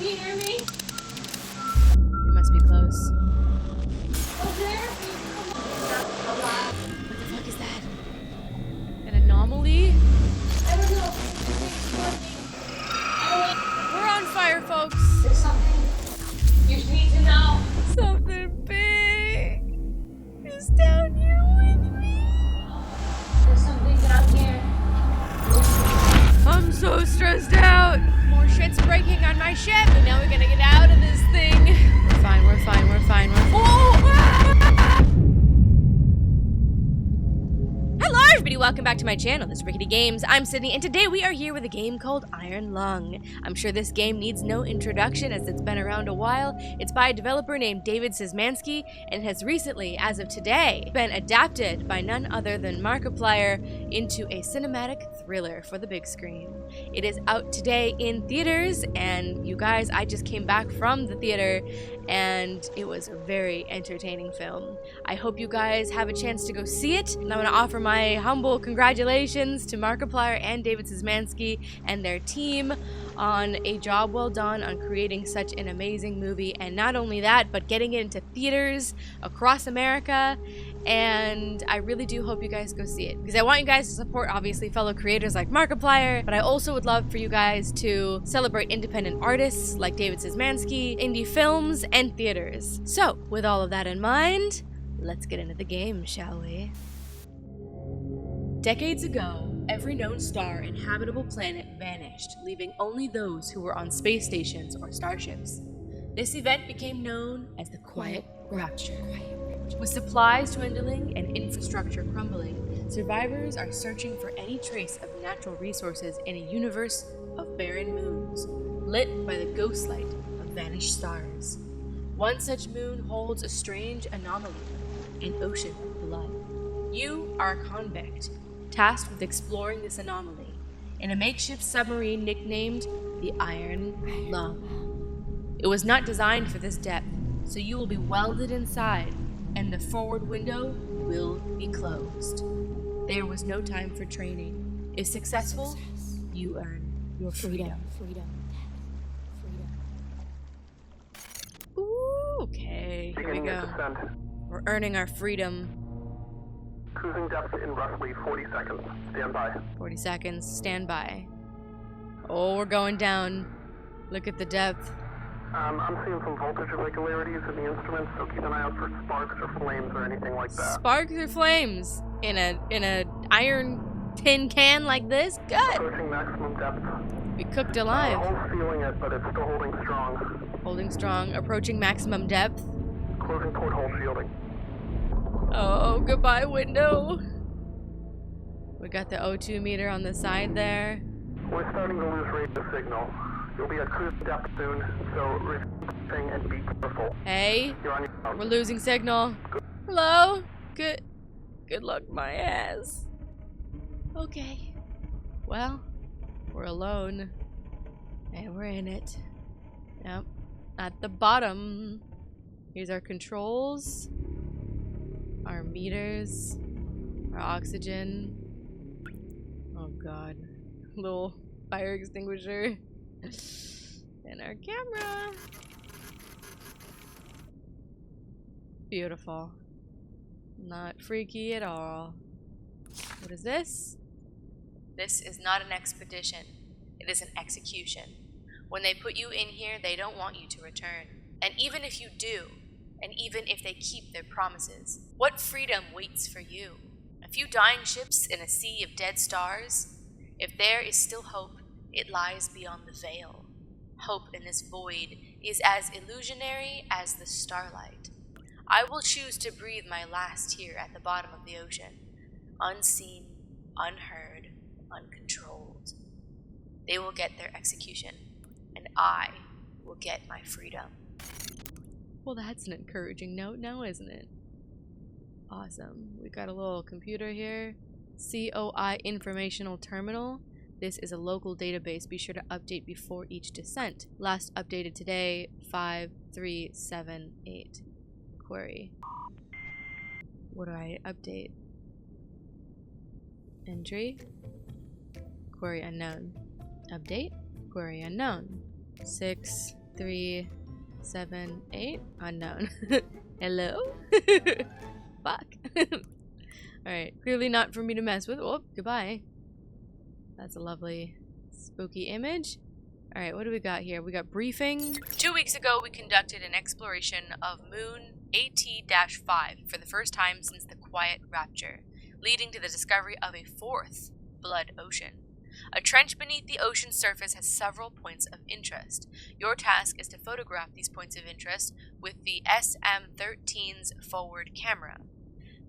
Can you hear me? You must be close. Oh, there? What the fuck is that? An anomaly? I don't know. We're on fire, folks. There's something you need to know. Something big is down here with me. There's something down here. I'm so stressed out. More shit's breaking on my ship, and now we're gonna get out of this thing. We're fine, we're fine, we're fine, we're Hello everybody, welcome back to my channel. This is RicketyGames. I'm Sydney, and today we are here with a game called Iron Lung. I'm sure this game needs no introduction as it's been around a while. It's by a developer named David Szymanski, and has recently, as of today, been adapted by none other than Markiplier into a cinematic thriller for the big screen. It is out today in theaters, and you guys, I just came back from the theater, and it was a very entertaining film. I hope you guys have a chance to go see it, and I want to offer my humble congratulations to Markiplier and David Szymanski and their team on a job well done on creating such an amazing movie, and not only that, but getting it into theaters across America. And I really do hope you guys go see it, because I want you guys to support, obviously, fellow creators like Markiplier, but I also would love for you guys to celebrate independent artists like David Szymanski, indie films, and theaters. So, with all of that in mind, let's get into the game, shall we? Decades ago, every known star and habitable planet vanished, leaving only those who were on space stations or starships. This event became known as the Quiet Rapture. With supplies dwindling and infrastructure crumbling, survivors are searching for any trace of natural resources in a universe of barren moons, lit by the ghost light of vanished stars. One such moon holds a strange anomaly, an ocean of blood. You are a convict, tasked with exploring this anomaly in a makeshift submarine nicknamed the Iron Lung. It was not designed for this depth, so you will be welded inside, and the forward window will be closed. There was no time for training. If successful, you earn your freedom. Ooh, okay, here we go. We're earning our freedom. Cruising depth in roughly 40 seconds. Stand by. 40 seconds, stand by. Oh, we're going down. Look at the depth. I'm seeing some voltage irregularities in the instruments, so keep an eye out for sparks or flames or anything like that. Sparks or flames in a iron tin can like this? Good. Approaching maximum depth. We cooked alive. Almost feeling it, but it's still holding strong. Holding strong. Approaching maximum depth. Closing porthole shielding. Oh, goodbye, window. We got the O2 meter on the side there. We're starting to lose radio signal. You'll be at cruise depth soon, so reaching and be careful. Hey, You're on your own. we're losing signal. Hello? Good luck, my ass. Okay. Well, we're alone. And we're in it. Yep. At the bottom. Here's our controls. Our meters. Our oxygen. Oh god. Little fire extinguisher. And our camera. Beautiful. Not freaky at all. What is this? This is not an expedition. It is an execution. When they put you in here, they don't want you to return. And even if you do, and even if they keep their promises, what freedom waits for you? A few dying ships in a sea of dead stars? If there is still hope, it lies beyond the veil. Hope in this void is as illusionary as the starlight. I will choose to breathe my last here at the bottom of the ocean, unseen, unheard, uncontrolled. They will get their execution, and I will get my freedom. Well, that's an encouraging note now, isn't it? Awesome. We got a little computer here. COI Informational Terminal. This is a local database. Be sure to update before each descent. Last updated today, 5378. Query. What do I update? Entry. Query unknown. Update. Query unknown. 6 3, 7, 8. Unknown. Hello? Fuck. Alright, clearly not for me to mess with. Oh, goodbye. That's a lovely spooky image. Alright, what do we got here? We got briefing. 2 weeks ago, we conducted an exploration of Moon AT-5 for the first time since the Quiet Rapture, leading to the discovery of a 4th blood ocean. A trench beneath the ocean's surface has several points of interest. Your task is to photograph these points of interest with the SM-13's forward camera.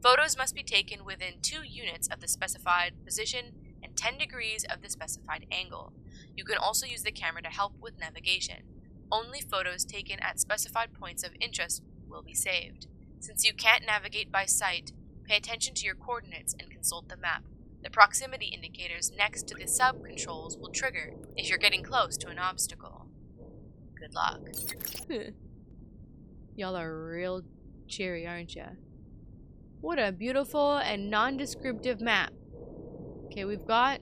Photos must be taken within 2 units of the specified position and 10 degrees of the specified angle. You can also use the camera to help with navigation. Only photos taken at specified points of interest will be saved. Since you can't navigate by sight, pay attention to your coordinates and consult the map. The proximity indicators next to the sub-controls will trigger if you're getting close to an obstacle. Good luck. Y'all are real cheery, aren't ya? What a beautiful and non-descriptive map. Okay, we've got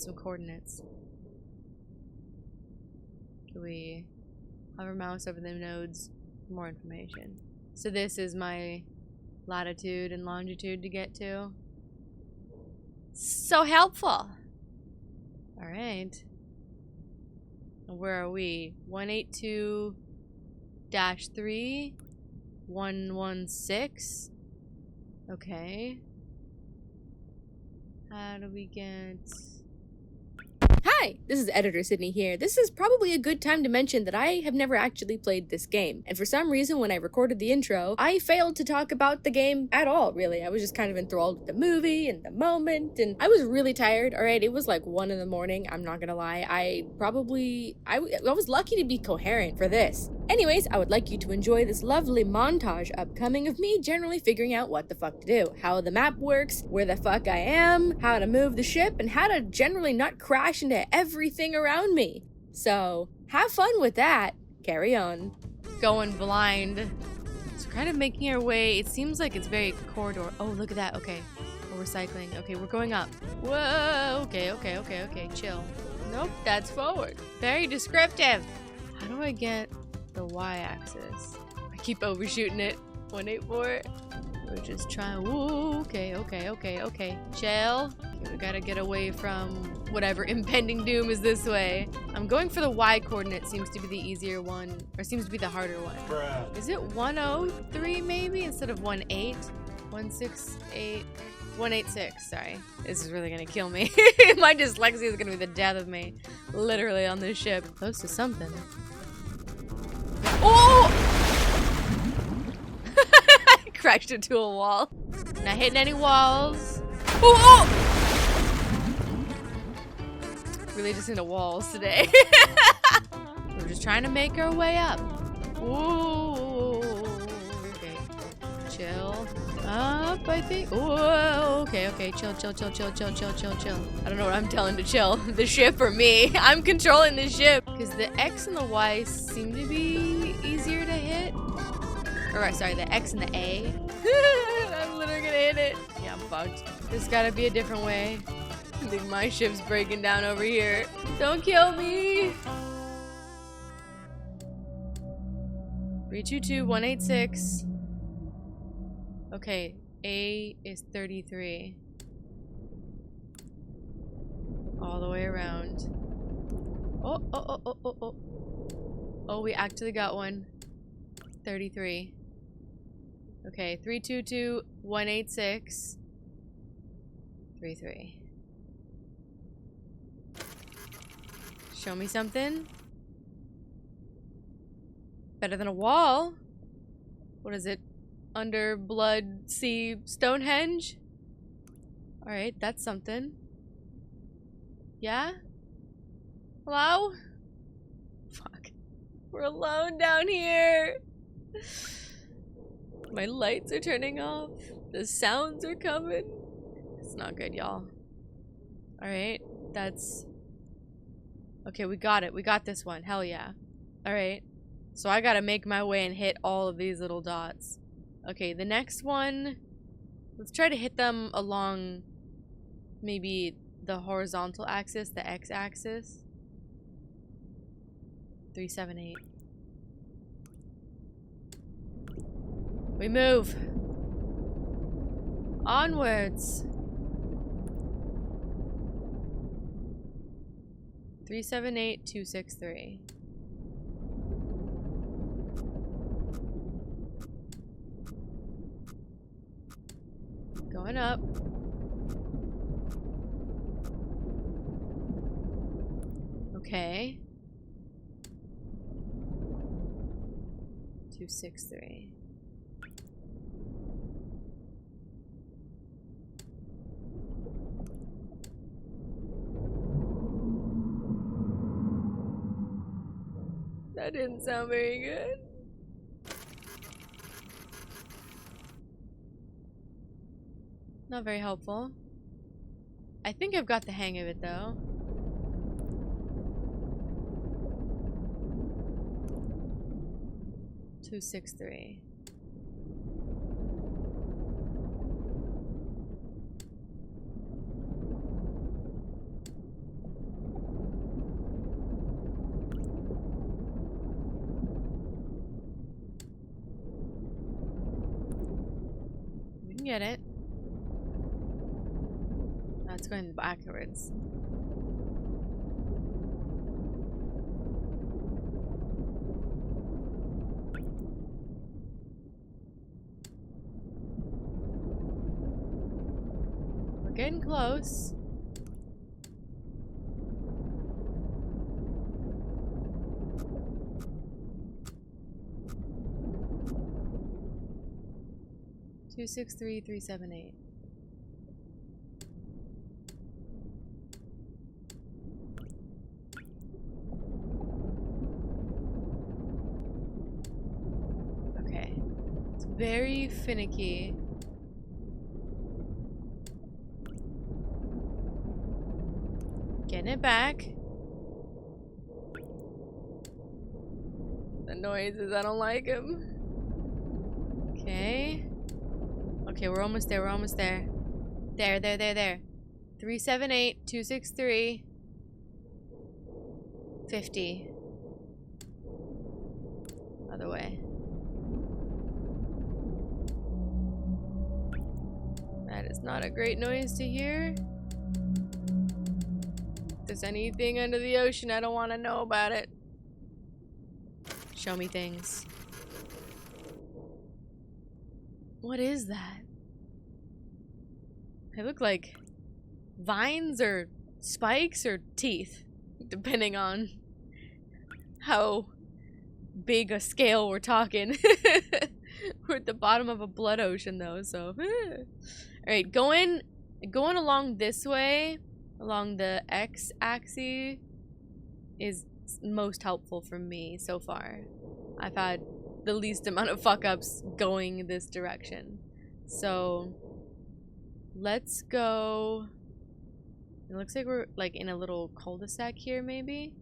some coordinates. Can we hover mouse over the nodes for more information? So this is my latitude and longitude to get to. So helpful. Alright. Where are we? 182-3 116. Okay. How do we get... Hi, this is Editor Sydney here. This is probably a good time to mention that I have never actually played this game, and for some reason when I recorded the intro, I failed to talk about the game at all, really. I was just kind of enthralled with the movie and the moment, and I was really tired, alright? It was like 1 in the morning, I'm not gonna lie. I was lucky to be coherent for this. Anyways, I would like you to enjoy this lovely montage upcoming of me generally figuring out what the fuck to do, how the map works, where the fuck I am, how to move the ship, and how to generally not crash into everything around me. So, have fun with that. Carry on. Going blind. So kind of making our way, it seems like it's very corridor. Oh, look at that. Okay. We're cycling. Okay, we're going up. Whoa. Okay, chill. Nope, that's forward. Very descriptive. How do I get the y-axis? I keep overshooting it. 184. We're just trying. Ooh, okay. Chill. Okay, we gotta get away from whatever impending doom is this way. I'm going for the y coordinate. Seems to be the easier one, or seems to be the harder one. Bruh. Is it 103 maybe instead of 18? 168. 186, sorry. This is really gonna kill me. My dyslexia is gonna be the death of me. Literally on this ship. Close to something. Oh! I crashed into a wall. Not hitting any walls. Oh! Really just into walls today. We're just trying to make our way up. Ooh. Okay. Chill. Up, I think. Whoa, okay. Chill. I don't know what I'm telling to chill. The ship or me. I'm controlling the ship. Because the X and the Y seem to be easier to hit. Or, sorry, the X and the A. I'm literally gonna hit it. Yeah, I'm fucked. There's gotta be a different way. I think my ship's breaking down over here. Don't kill me. 322-186. Okay, A is 33. All the way around. Oh. Oh, we actually got one. 33. Okay, 322-186. 33. Show me something. Better than a wall. What is it? Under Blood Sea Stonehenge? Alright, that's something. Yeah? Hello? Fuck. We're alone down here. My lights are turning off. The sounds are coming. It's not good, y'all. Alright, that's... Okay, we got it. We got this one. Hell yeah. Alright. So I gotta make my way and hit all of these little dots. Okay, the next one... Let's try to hit them along maybe the horizontal axis, the x-axis. 378. We move. Onwards. 378263. Going up. Okay. 263. That didn't sound very good. Not very helpful. I think I've got the hang of it though. Two, 6, 3. We can get it. That's going backwards. We're getting close. Two, 6, 3, 3, 7, 8. Okay. It's very finicky. Getting it back. The noises, I don't like them. Okay. Okay, we're almost there, we're almost there. There. 378 263 50. Other way. That is not a great noise to hear. If there's anything under the ocean, I don't want to know about it. Show me things. What is that? They look like vines or spikes or teeth, depending on how big a scale we're talking. We're at the bottom of a blood ocean though, so alright, going along this way, along the x-axis, is most helpful for me so far. I've had the least amount of fuck-ups going this direction. So let's go. It looks like we're like in a little cul-de-sac here maybe.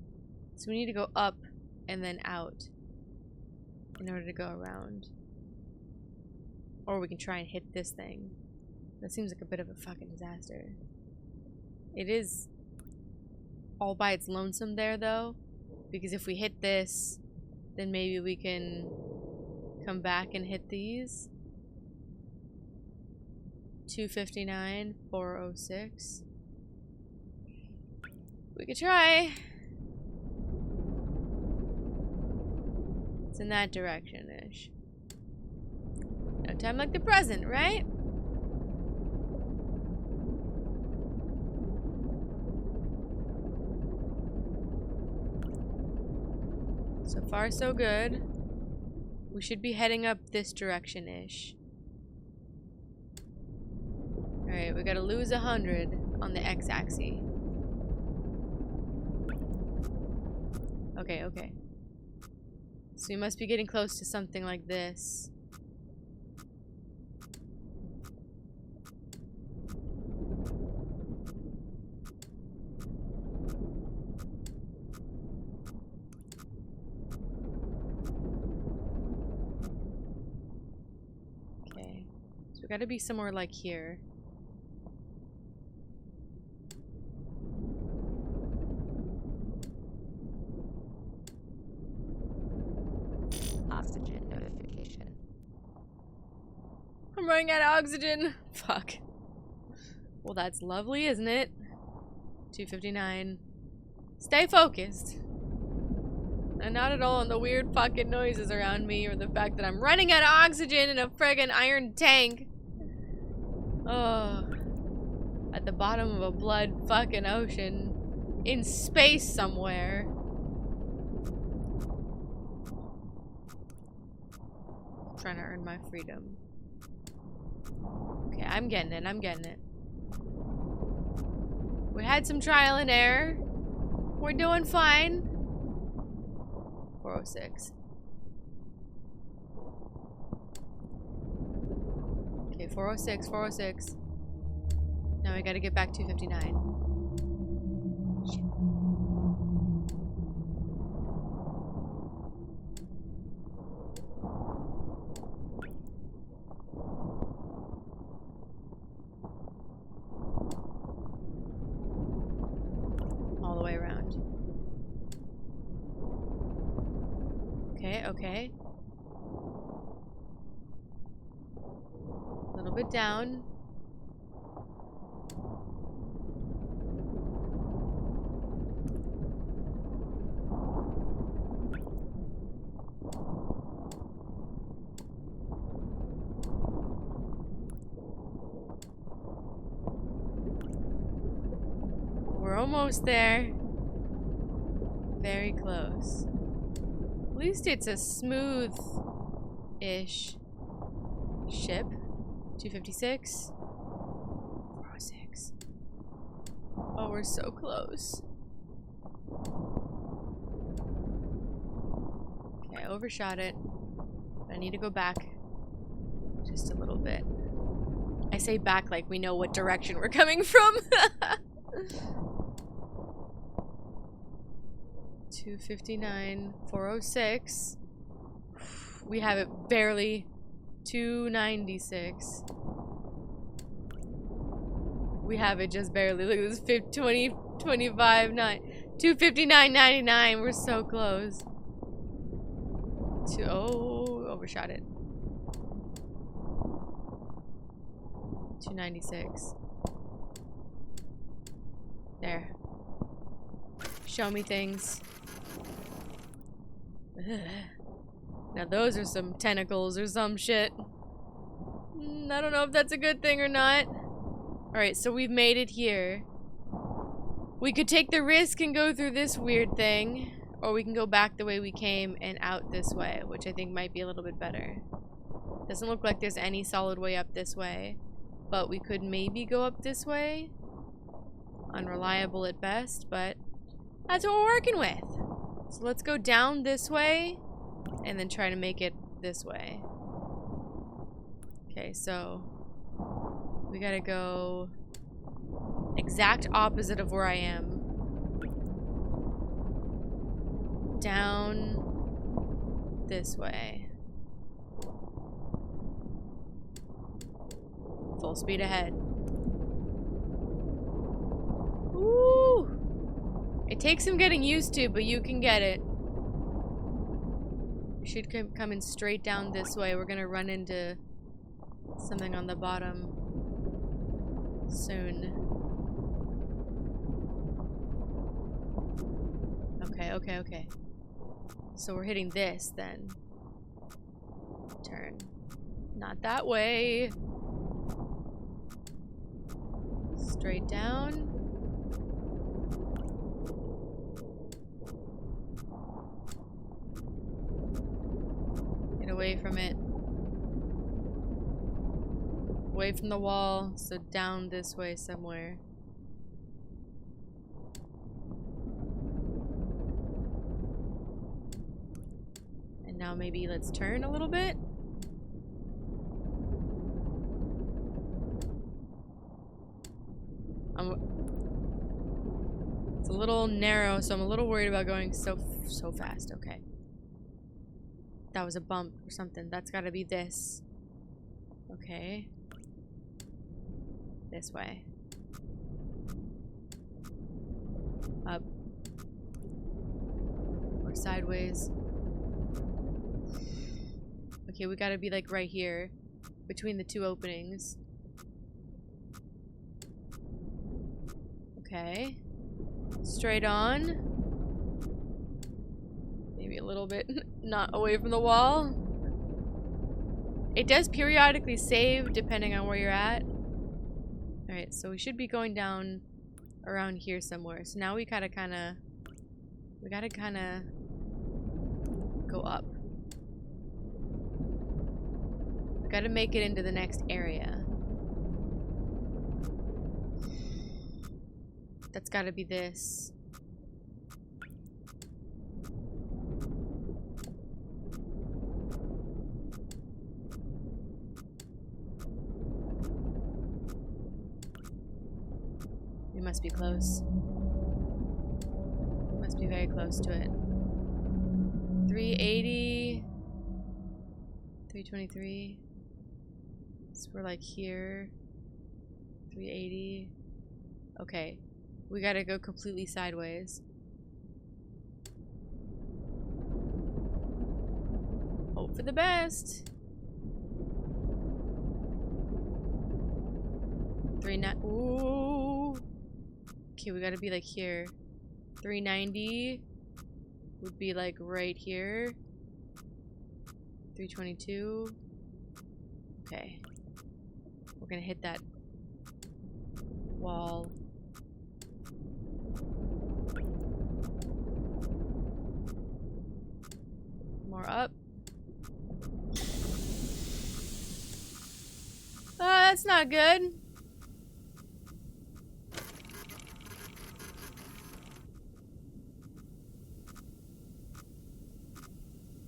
So we need to go up and then out in order to go around. Or we can try and hit this thing. That seems like a bit of a fucking disaster. It is all by its lonesome there though, because if we hit this, then maybe we can come back and hit these. 259, 406. We could try. It's in that direction-ish. No time like the present, right? So far, so good. We should be heading up this direction-ish. Alright, we gotta lose 100 on the x-axis. Okay. So we must be getting close to something like this. Okay. So we gotta be somewhere like here. I'm running out of oxygen. Fuck. Well, that's lovely, isn't it? 259. Stay focused. And not at all on the weird fucking noises around me or the fact that I'm running out of oxygen in a friggin' iron tank. Oh. At the bottom of a blood fucking ocean. In space somewhere. Trying to earn my freedom. Okay, I'm getting it, I'm getting it. We had some trial and error. We're doing fine. 406. Okay, 406, 406. Now we gotta get back 259. Shit. All the way around. Okay, okay. A little bit down. We're almost there. Very close. At least it's a smooth-ish ship. 256. 406. Oh, we're so close. Okay, overshot it. I need to go back just a little bit. I say back like we know what direction we're coming from. 259, 406. We have it barely. 296. We have it just barely. Look at this 20, 25, 9. 259.99. We're so close. Oh, overshot it. 296. There. Show me things. Ugh. Now those are some tentacles or some shit. I don't know if that's a good thing or not. Alright, so we've made it here. We could take the risk and go through this weird thing. Or we can go back the way we came and out this way, which I think might be a little bit better. Doesn't look like there's any solid way up this way. But we could maybe go up this way. Unreliable at best, but that's what we're working with. So let's go down this way and then try to make it this way. Okay, so we gotta go exact opposite of where I am. Down this way. Full speed ahead. Ooh! It takes some getting used to, but you can get it. We should come coming straight down this way. We're gonna run into something on the bottom soon. Okay, okay, okay. So we're hitting this then. Turn. Not that way. Straight down. Get away from it. Away from the wall, so down this way somewhere. And now maybe let's turn a little bit. It's a little narrow, so I'm a little worried about going so fast. Okay. That was a bump or something. That's gotta be this. Okay. This way. Up. Or sideways. Okay, we gotta be like right here. between the two openings. Okay. Straight on. Maybe a little bit not away from the wall. It does periodically save depending on where you're at. Alright, so we should be going down around here somewhere. So now we gotta kinda go up. We gotta make it into the next area. That's gotta be this. We must be close. Must be very close to it. 380. 323. So we're like here. 380. Okay. We gotta go completely sideways. Hope for the best. 39. Ooh. Okay, we gotta be like here. 390 would be like right here. 322. Okay. We're gonna hit that wall. More up. That's not good.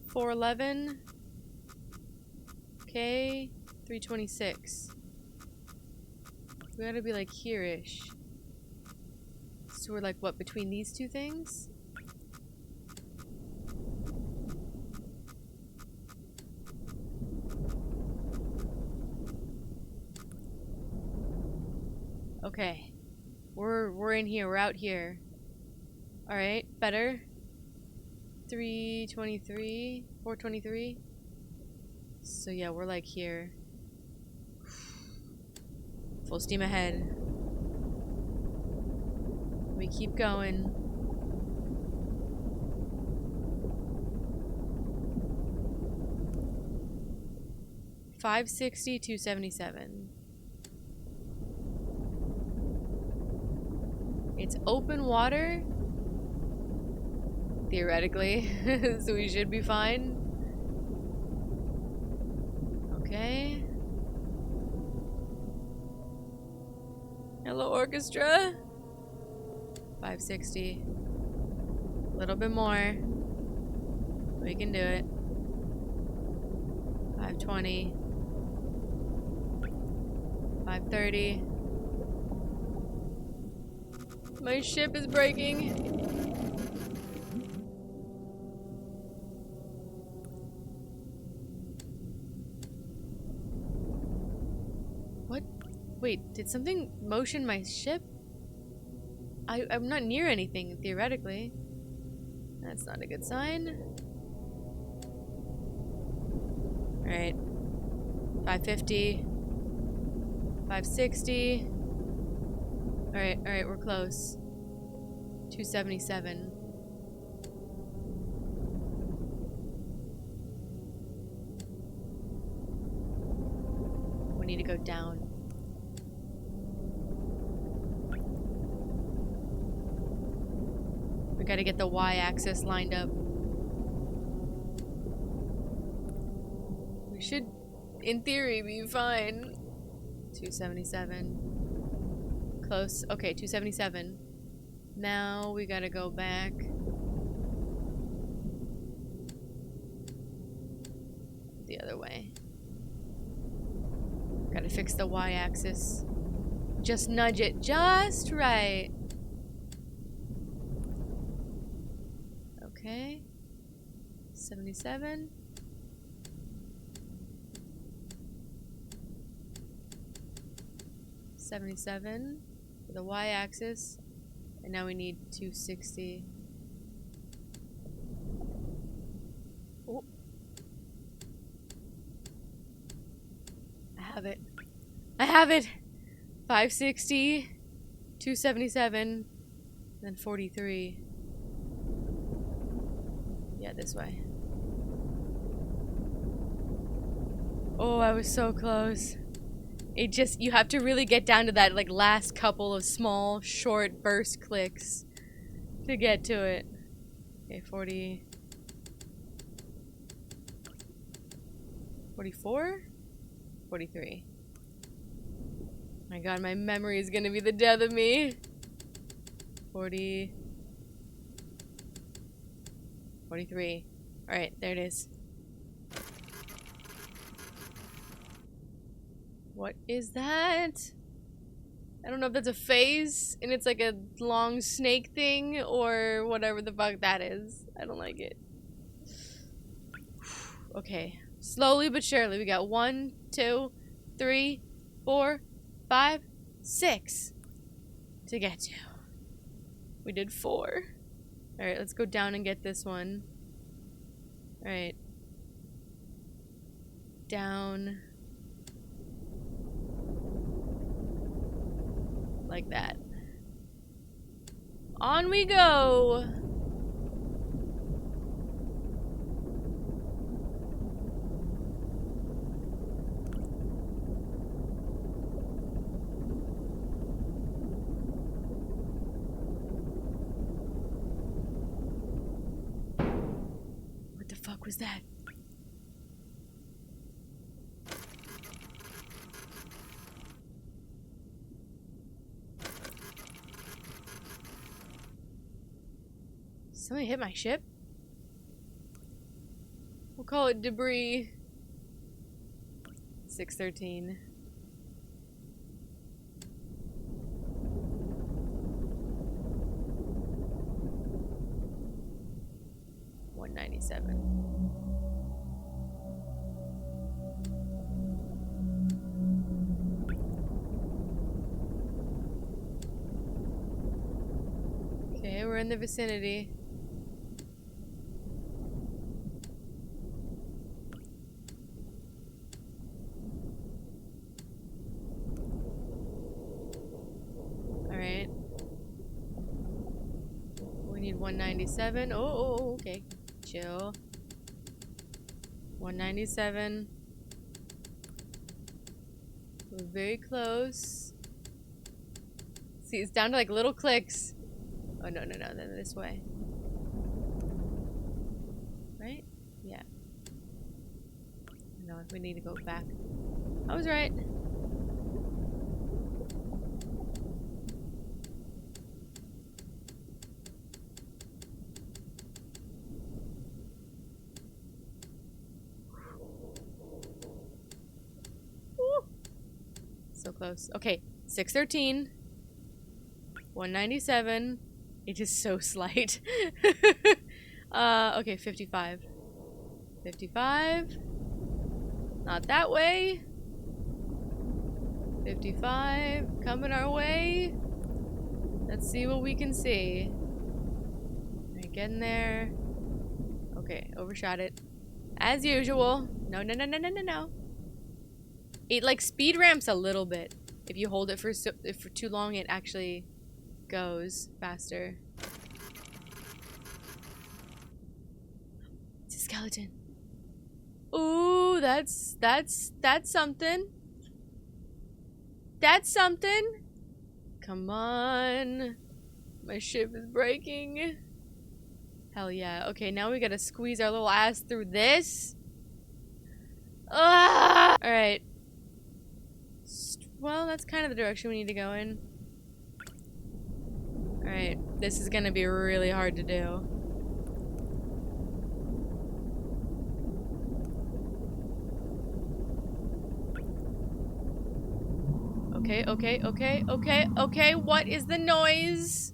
$411. Okay. 326. We gotta be like here-ish. So we're like what, between these two things? Okay. We're in here, we're out here. Alright, better. 323, 423. So yeah, we're like here. Full steam ahead. We keep going. $560, $277. It's open water. Theoretically. So we should be fine. Okay. Hello, orchestra. 560. A little bit more. We can do it. 520. 530. My ship is breaking. What? Wait, did something motion my ship? I'm not near anything, theoretically. That's not a good sign. Alright. 550. 560. Alright, we're close. 277. We need to go down. We gotta get the y-axis lined up. We should, in theory, be fine. 277. Close. Okay, 277. Now we gotta go back. The other way. Gotta fix the y-axis. Just nudge it just right. Okay. 77. $77 for the y-axis, and now we need 260. Oh. have it. I have it! 560, 277, then 43. Yeah, this way. Oh, I was so close. It just, you have to really get down to that, like, last couple of small, short burst clicks to get to it. Okay, 40. 44? 43. My god, my memory is gonna be the death of me. 40. 43. Alright, there it is. What is that? I don't know if that's a phase and it's like a long snake thing or whatever the fuck that is. I don't like it. Okay. Slowly but surely. We got 1, 2, 3, 4, 5, 6 to get to. We did 4. Alright, let's go down and get this one. Alright. Down. Like that. On we go! What the fuck was that? Somebody hit my ship? We'll call it debris. 613. $197. Okay, we're in the vicinity. Alright. We need 197. Oh, okay. Chill. 197. We're very close. See, it's down to like little clicks. Oh, no, then this way. Right? Yeah. No, we need to go back. I was right. Woo. So close. Okay, 613. 197. It is so slight. Okay, 55. 55. Not that way. 55. Coming our way. Let's see what we can see. Alright, getting there. Okay, overshot it. As usual. No. It like speed ramps a little bit. If you hold it for too long, it actually goes faster. It's a skeleton. Ooh, that's something. That's something. Come on. My ship is breaking. Hell yeah. Okay, now we gotta squeeze our little ass through this. Ah! Alright. Well, that's kind of the direction we need to go in. Alright, this is gonna be really hard to do. Okay, what is the noise?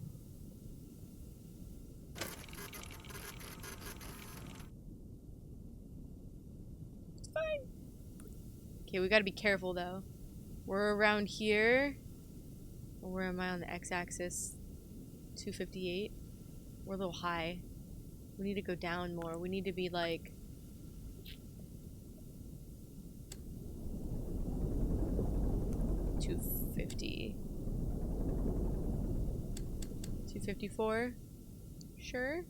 It's fine. Okay, we gotta be careful though. We're around here. Where am I on the x-axis? 258. We're a little high. We need to go down more. We need to be like... 250. 254. Sure.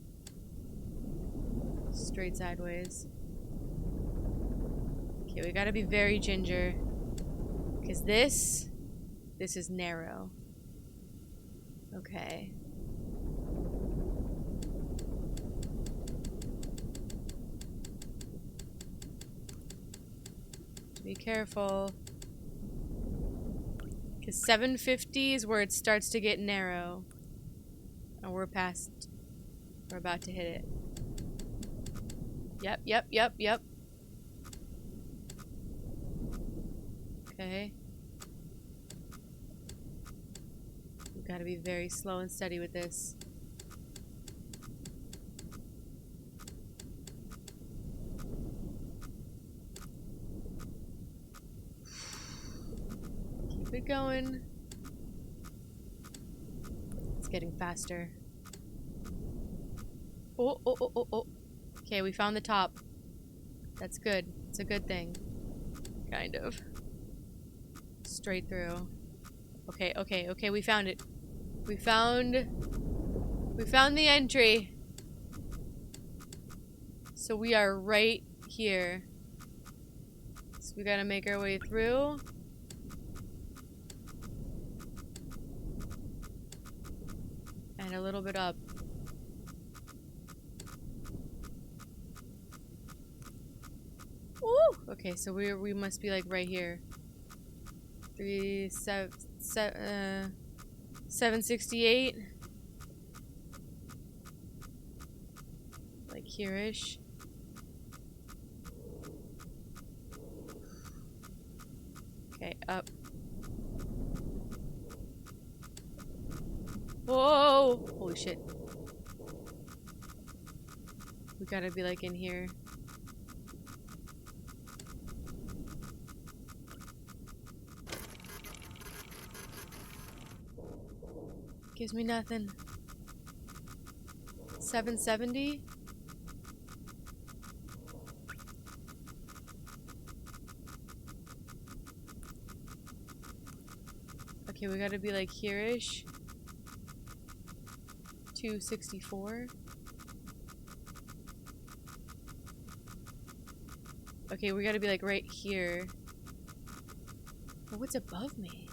Straight sideways. Okay, we gotta be very ginger. Because this is narrow. Okay. Be careful. Because 750 is where it starts to get narrow. And we're about to hit it. Yep. Okay. We've got to be very slow and steady with this. Keep it going. It's getting faster. Oh. Okay, we found the top. That's good. It's a good thing. Kind of. Straight through. Okay, we found it. We found the entry. So we are right here. So we gotta make our way through. And a little bit up. Ooh! Okay, so we must be like right here. 768. Like here-ish. Okay, up. Whoa! Holy shit. We gotta be like in here. Gives me nothing. 770? Okay, we gotta be like here-ish. 264. Okay, we gotta be like right here. Oh, what's above me?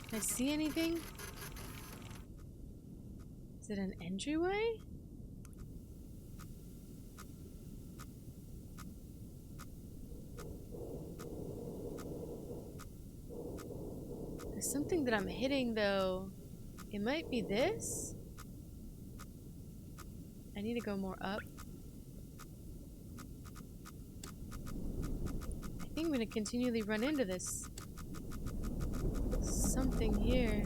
Can I see anything? Is it an entryway? There's something that I'm hitting though. It might be this? I need to go more up. I think I'm gonna continually run into this. Something here.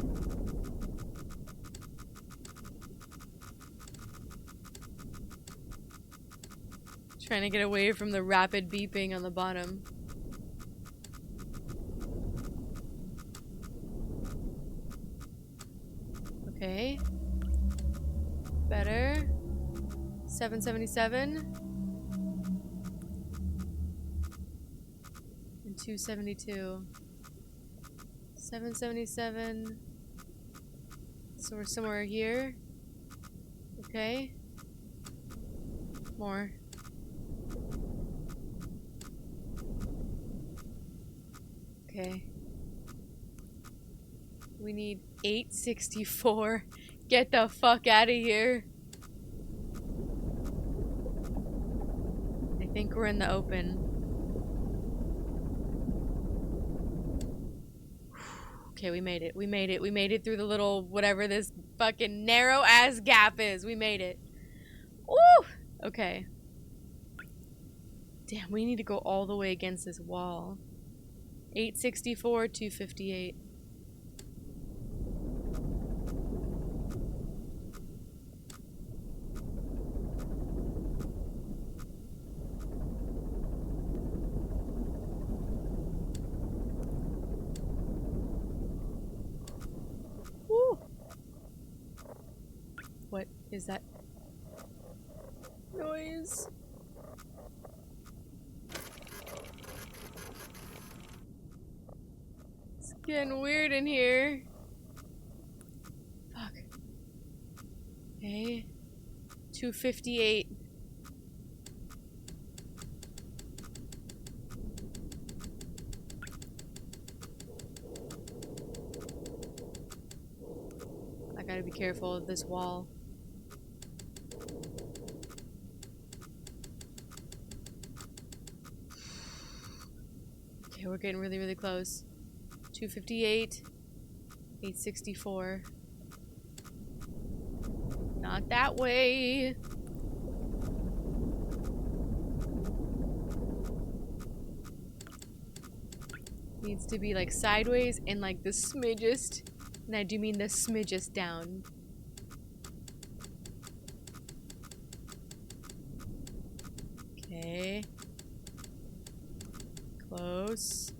Trying to get away from the rapid beeping on the bottom. Okay. Better. 777. And 272. 777. So we're somewhere here. Okay. More. Okay. We need 864. Get the fuck out of here. I think we're in the open. Okay, we made it. We made it. We made it through the little whatever this fucking narrow ass gap is. We made it. Ooh! Okay. Damn, we need to go all the way against this wall. 864, 258. is that noise? It's getting weird in here. Fuck. Okay. 258. I gotta be careful of this wall. Okay, we're getting really, really close. 258. 864. Not that way. Needs to be like sideways and like the smidgest. And I do mean the smidgest down. Okay. Close.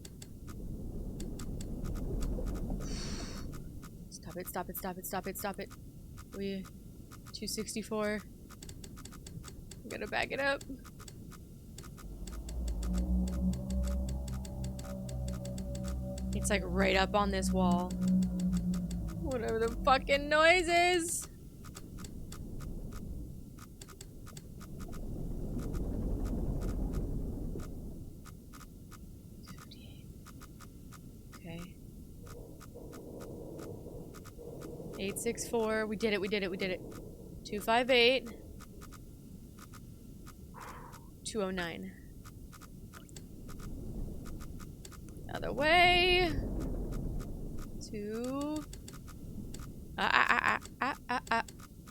Stop it, stop it, stop it, stop it, stop it. We 264. I'm gonna back it up. It's like right up on this wall. Whatever the fucking noise is. Okay. 864. We did it, we did it, we did it. 258. 209. Other way.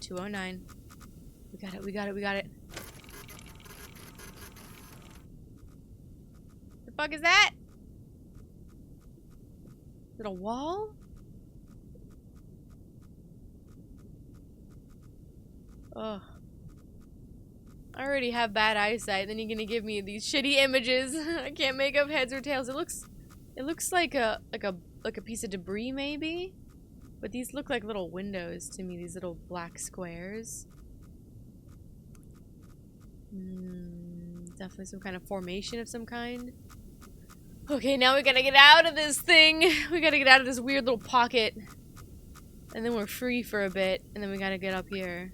209. We got it, we got it, we got it. The fuck is that? Is it a wall? Ugh. I already have bad eyesight, then you're gonna give me these shitty images. I can't make up heads or tails. It looks like a piece of debris maybe? But these look like little windows to me, these little black squares. Definitely some kind of formation of some kind. Okay, now we gotta get out of this thing. We gotta get out of this weird little pocket. And then we're free for a bit, and then we gotta get up here.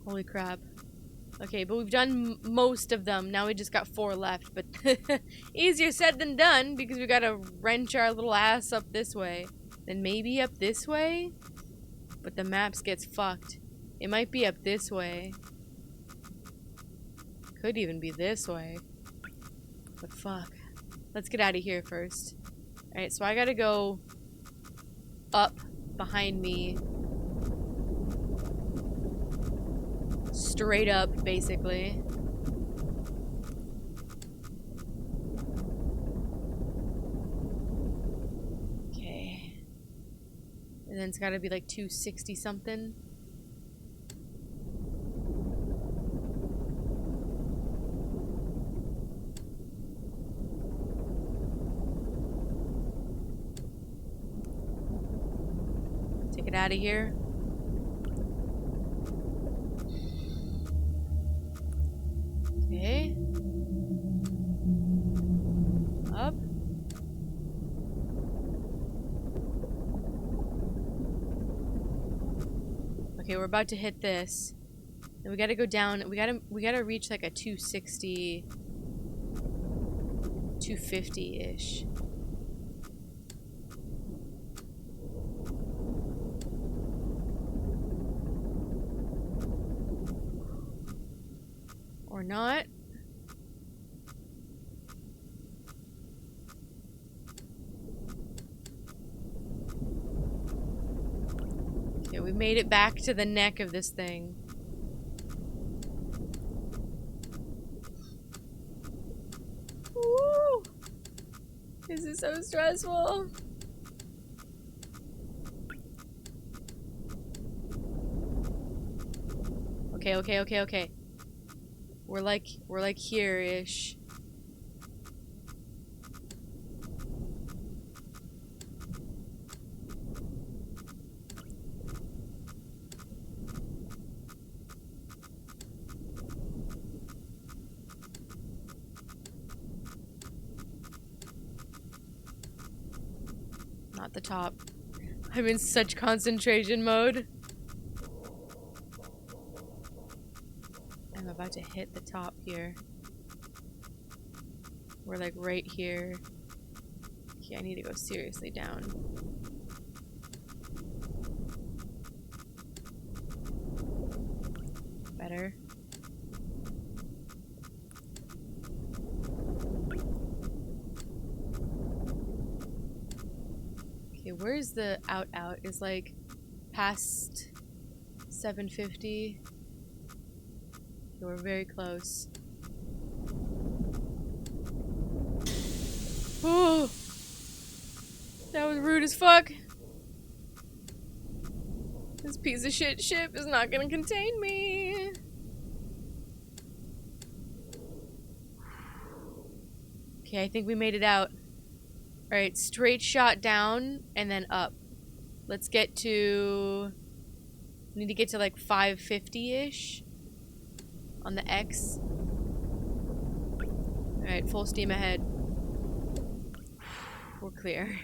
Holy crap. Okay, but we've done most of them. Now we just got 4 left, but easier said than done because we gotta wrench our little ass up this way. Then maybe up this way? But the maps gets fucked. It might be up this way. Could even be this way. But fuck. Let's get out of here first. Alright, so I gotta go up behind me. Straight up, basically. Okay. And then it's gotta be like 260 something. Take it out of here. Okay. Up. Okay, we're about to hit this. And we gotta go down. We gotta reach like a 260, 250-ish. Or not. Okay, we made it back to the neck of this thing. Woo! This is so stressful. Okay, okay, okay, okay. We're like here-ish. Not the top. I'm in such concentration mode. I'm about to hit the top here. We're like right here. Okay, I need to go seriously down. Better. Okay, where's the out? Is like past 750. Okay, we're very close. Oh, that was rude as fuck. This piece of shit ship is not gonna contain me. Okay, I think we made it out. Alright, straight shot down and then up. Let's get to... need to get to like 550-ish on the X. Alright, full steam ahead. We're clear.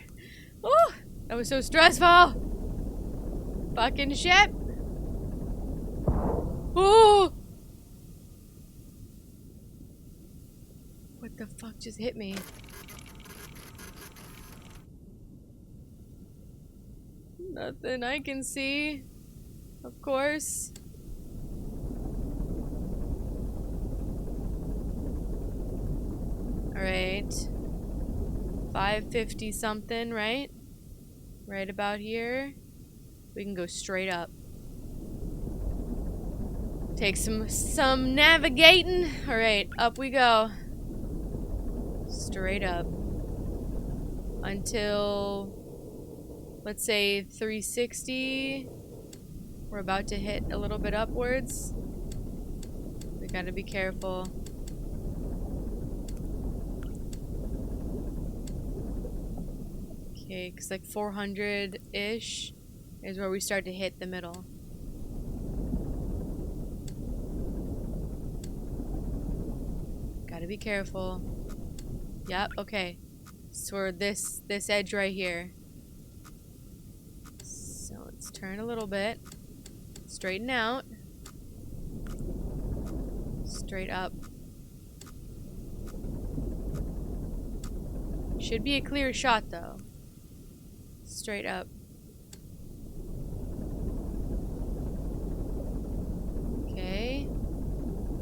Oh, that was so stressful. Fucking shit. Oh! What the fuck just hit me? Nothing I can see. Of course. Alright. 550 something, right? Right about here. We can go straight up. Take some navigating. Alright, up we go. Straight up. Until... let's say 360. We're about to hit a little bit upwards. We gotta be careful. Okay, because like 400-ish is where we start to hit the middle. Gotta be careful. Yep, okay. So we're this edge right here. So let's turn a little bit. Straighten out. Straight up. Should be a clear shot though. Straight up. Okay.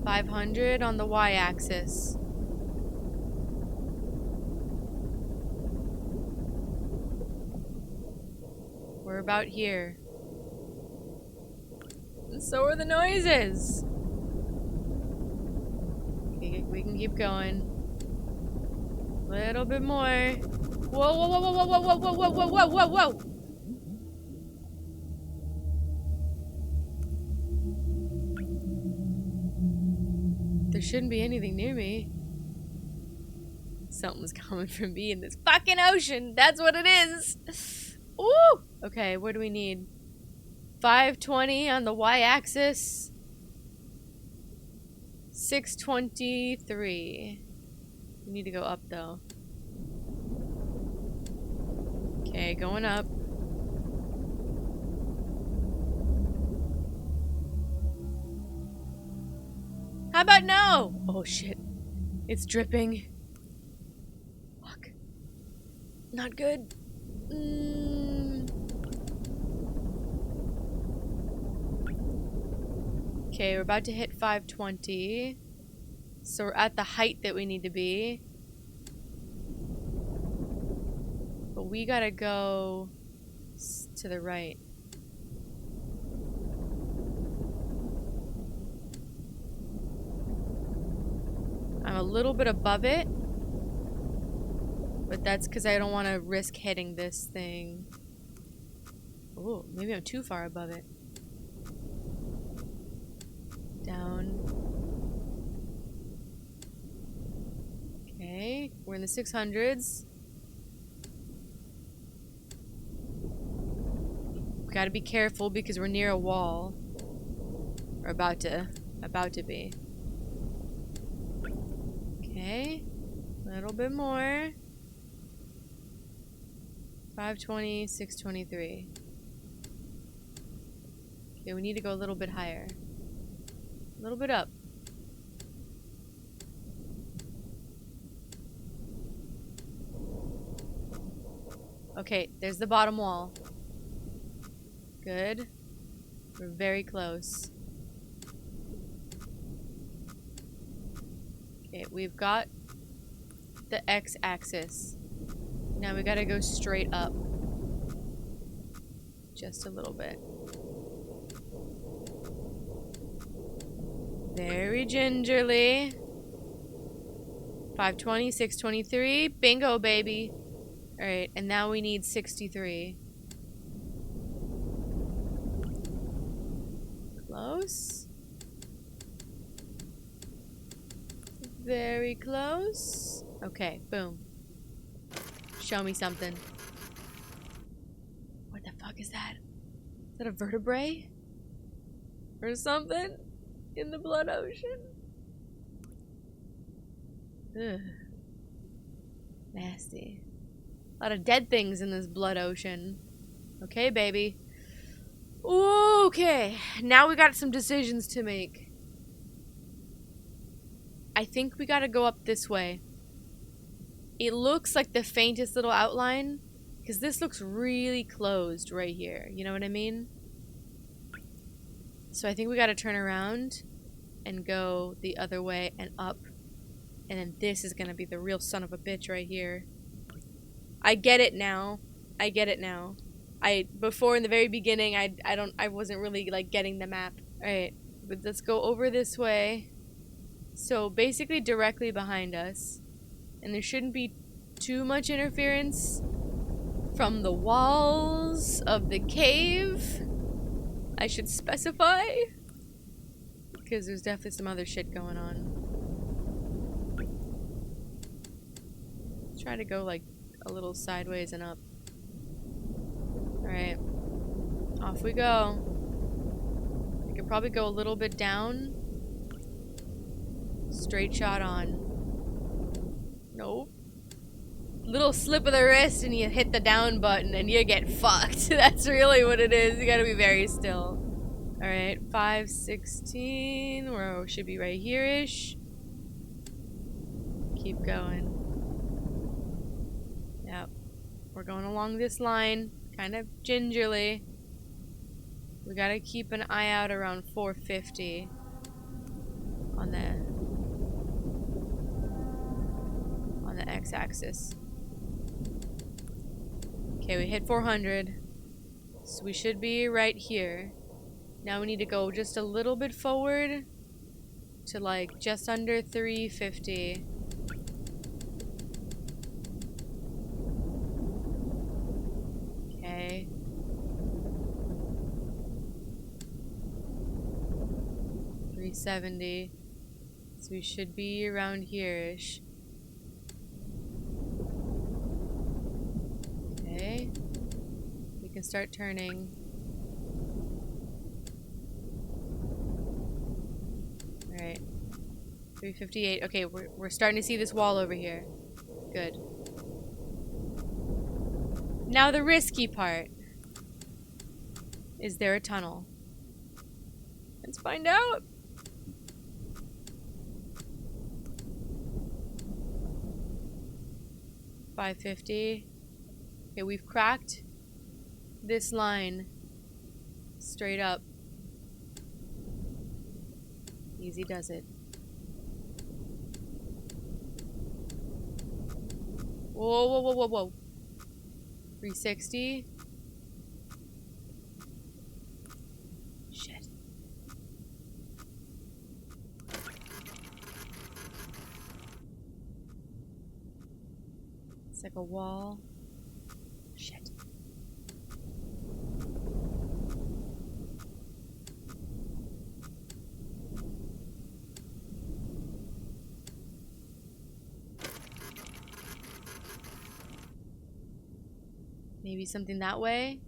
500 on the y-axis. We're about here. And so are the noises. Okay, we can keep going. A little bit more. Whoa, whoa, whoa, whoa, whoa, whoa, whoa, whoa, whoa, whoa, whoa, whoa. There shouldn't be anything near me. Something's coming from me in this fucking ocean. That's what it is. Ooh! Okay, what do we need? 520 on the y-axis. 623. We need to go up though. Okay, going up. How about no? Oh shit. It's dripping. Fuck. Not good. Okay, we're about to hit 520. So we're at the height that we need to be. But we gotta go to the right. I'm a little bit above it. But that's because I don't want to risk hitting this thing. Oh, maybe I'm too far above it. Down. Okay, we're in the 600s. We gotta be careful because we're near a wall. We're about to be. Okay, a little bit more. 520, 623. Okay, we need to go a little bit higher. A little bit up. Okay, there's the bottom wall. Good. We're very close. Okay, we've got the x-axis. Now we gotta go straight up. Just a little bit. Very gingerly. 520, 623. Bingo, baby. Alright, and now we need 63. Close. Very close. Okay, boom. Show me something. What the fuck is that? Is that a vertebrae? Or something? In the blood ocean? Ugh. Nasty. A lot of dead things in this blood ocean. Okay, baby. Okay, now we got some decisions to make. I think we gotta go up this way. It looks like the faintest little outline, because this looks really closed right here. You know what I mean? So I think we gotta turn around and go the other way and up. And then this is gonna be the real son of a bitch right here. I get it now. I get it now. Before in the very beginning, I wasn't really like getting the map. Alright, but let's go over this way. So basically directly behind us. And there shouldn't be too much interference from the walls of the cave. I should specify. Because there's definitely some other shit going on. Let's try to go like a little sideways and up. Alright. Off we go. We could probably go a little bit down. Straight shot on. Nope. Little slip of the wrist and you hit the down button and you get fucked. That's really what it is. You gotta be very still. Alright, 516. We should be right here-ish. Keep going. Yep. We're going along this line, kind of gingerly. We gotta keep an eye out around 450 on the x-axis. Okay, we hit 400, so we should be right here. Now we need to go just a little bit forward to like just under 350. Okay. $370. So we should be around here-ish. Okay. We can start turning. Alright. 358. Okay, we're starting to see this wall over here. Good. Now the risky part. Is there a tunnel? Let's find out. $550. Okay, we've cracked this line straight up. Easy does it. Whoa, whoa, whoa, whoa, whoa. 360. Shit. It's like a wall. Shit. Maybe something that way?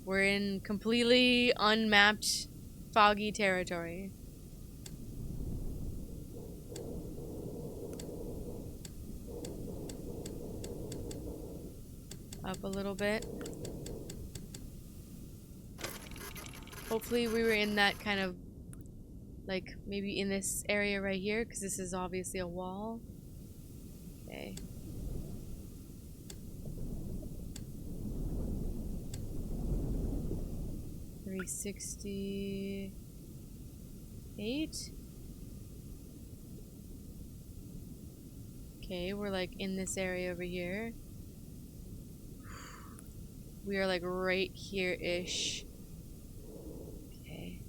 We're in completely unmapped, foggy territory. Up a little bit. Hopefully we were in that kind of, like, maybe in this area right here, because this is obviously a wall. Okay. $368. Okay, we're like in this area over here. We are like right here-ish. Okay.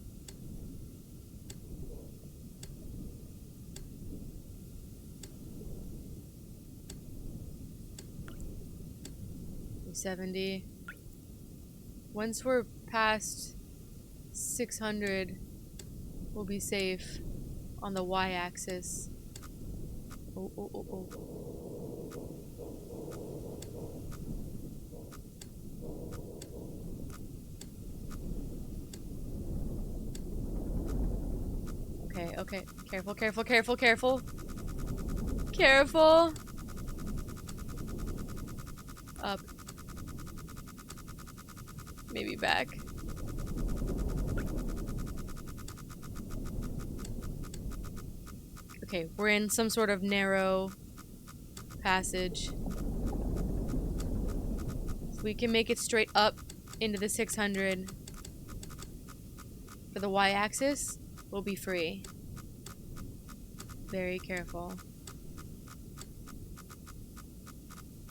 $70. Once we're past 600, we'll be safe on the y-axis. Oh, oh, oh, oh. Okay, okay. Careful, careful, careful, careful. Careful. Up. Maybe back. Okay, we're in some sort of narrow passage. So we can make it straight up into the 600. For the y-axis, we'll be free. Very careful.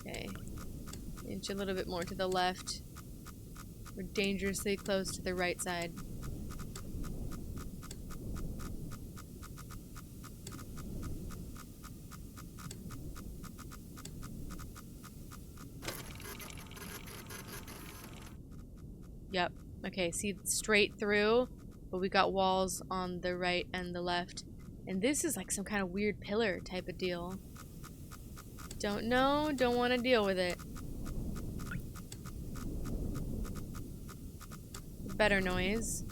Okay. Inch a little bit more to the left. We're dangerously close to the right side. Yep. Okay, see, straight through, but we got walls on the right and the left. And this is like some kind of weird pillar type of deal. Don't know, don't want to deal with it. Better noise.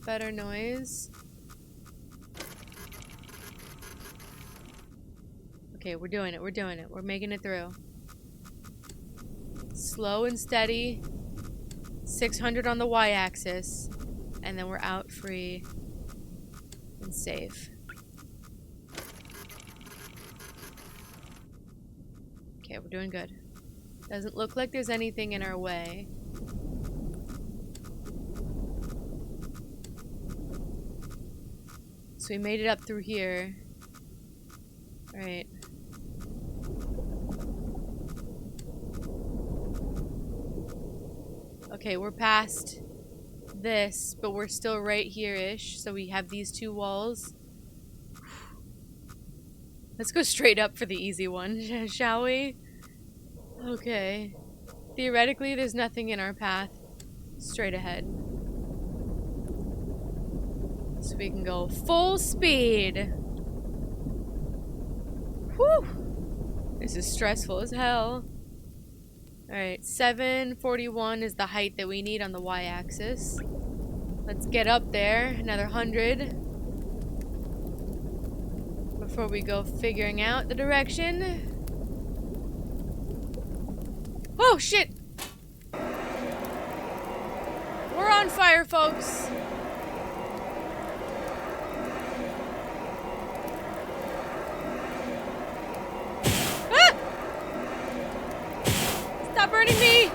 Better noise. Okay, we're doing it, we're doing it. We're making it through. Slow and steady. 600 on the y-axis. And then we're out free and safe. Okay, we're doing good. Doesn't look like there's anything in our way. So we made it up through here. Alright. Okay, we're past this, but we're still right here-ish. So we have these two walls. Let's go straight up for the easy one, shall we? Okay. Theoretically, there's nothing in our path. Straight ahead. So we can go full speed. Whew! This is stressful as hell. Alright, 741 is the height that we need on the y-axis. Let's get up there. Another 100. Before we go figuring out the direction. Oh, shit! We're on fire, folks! Ah! Stop burning me!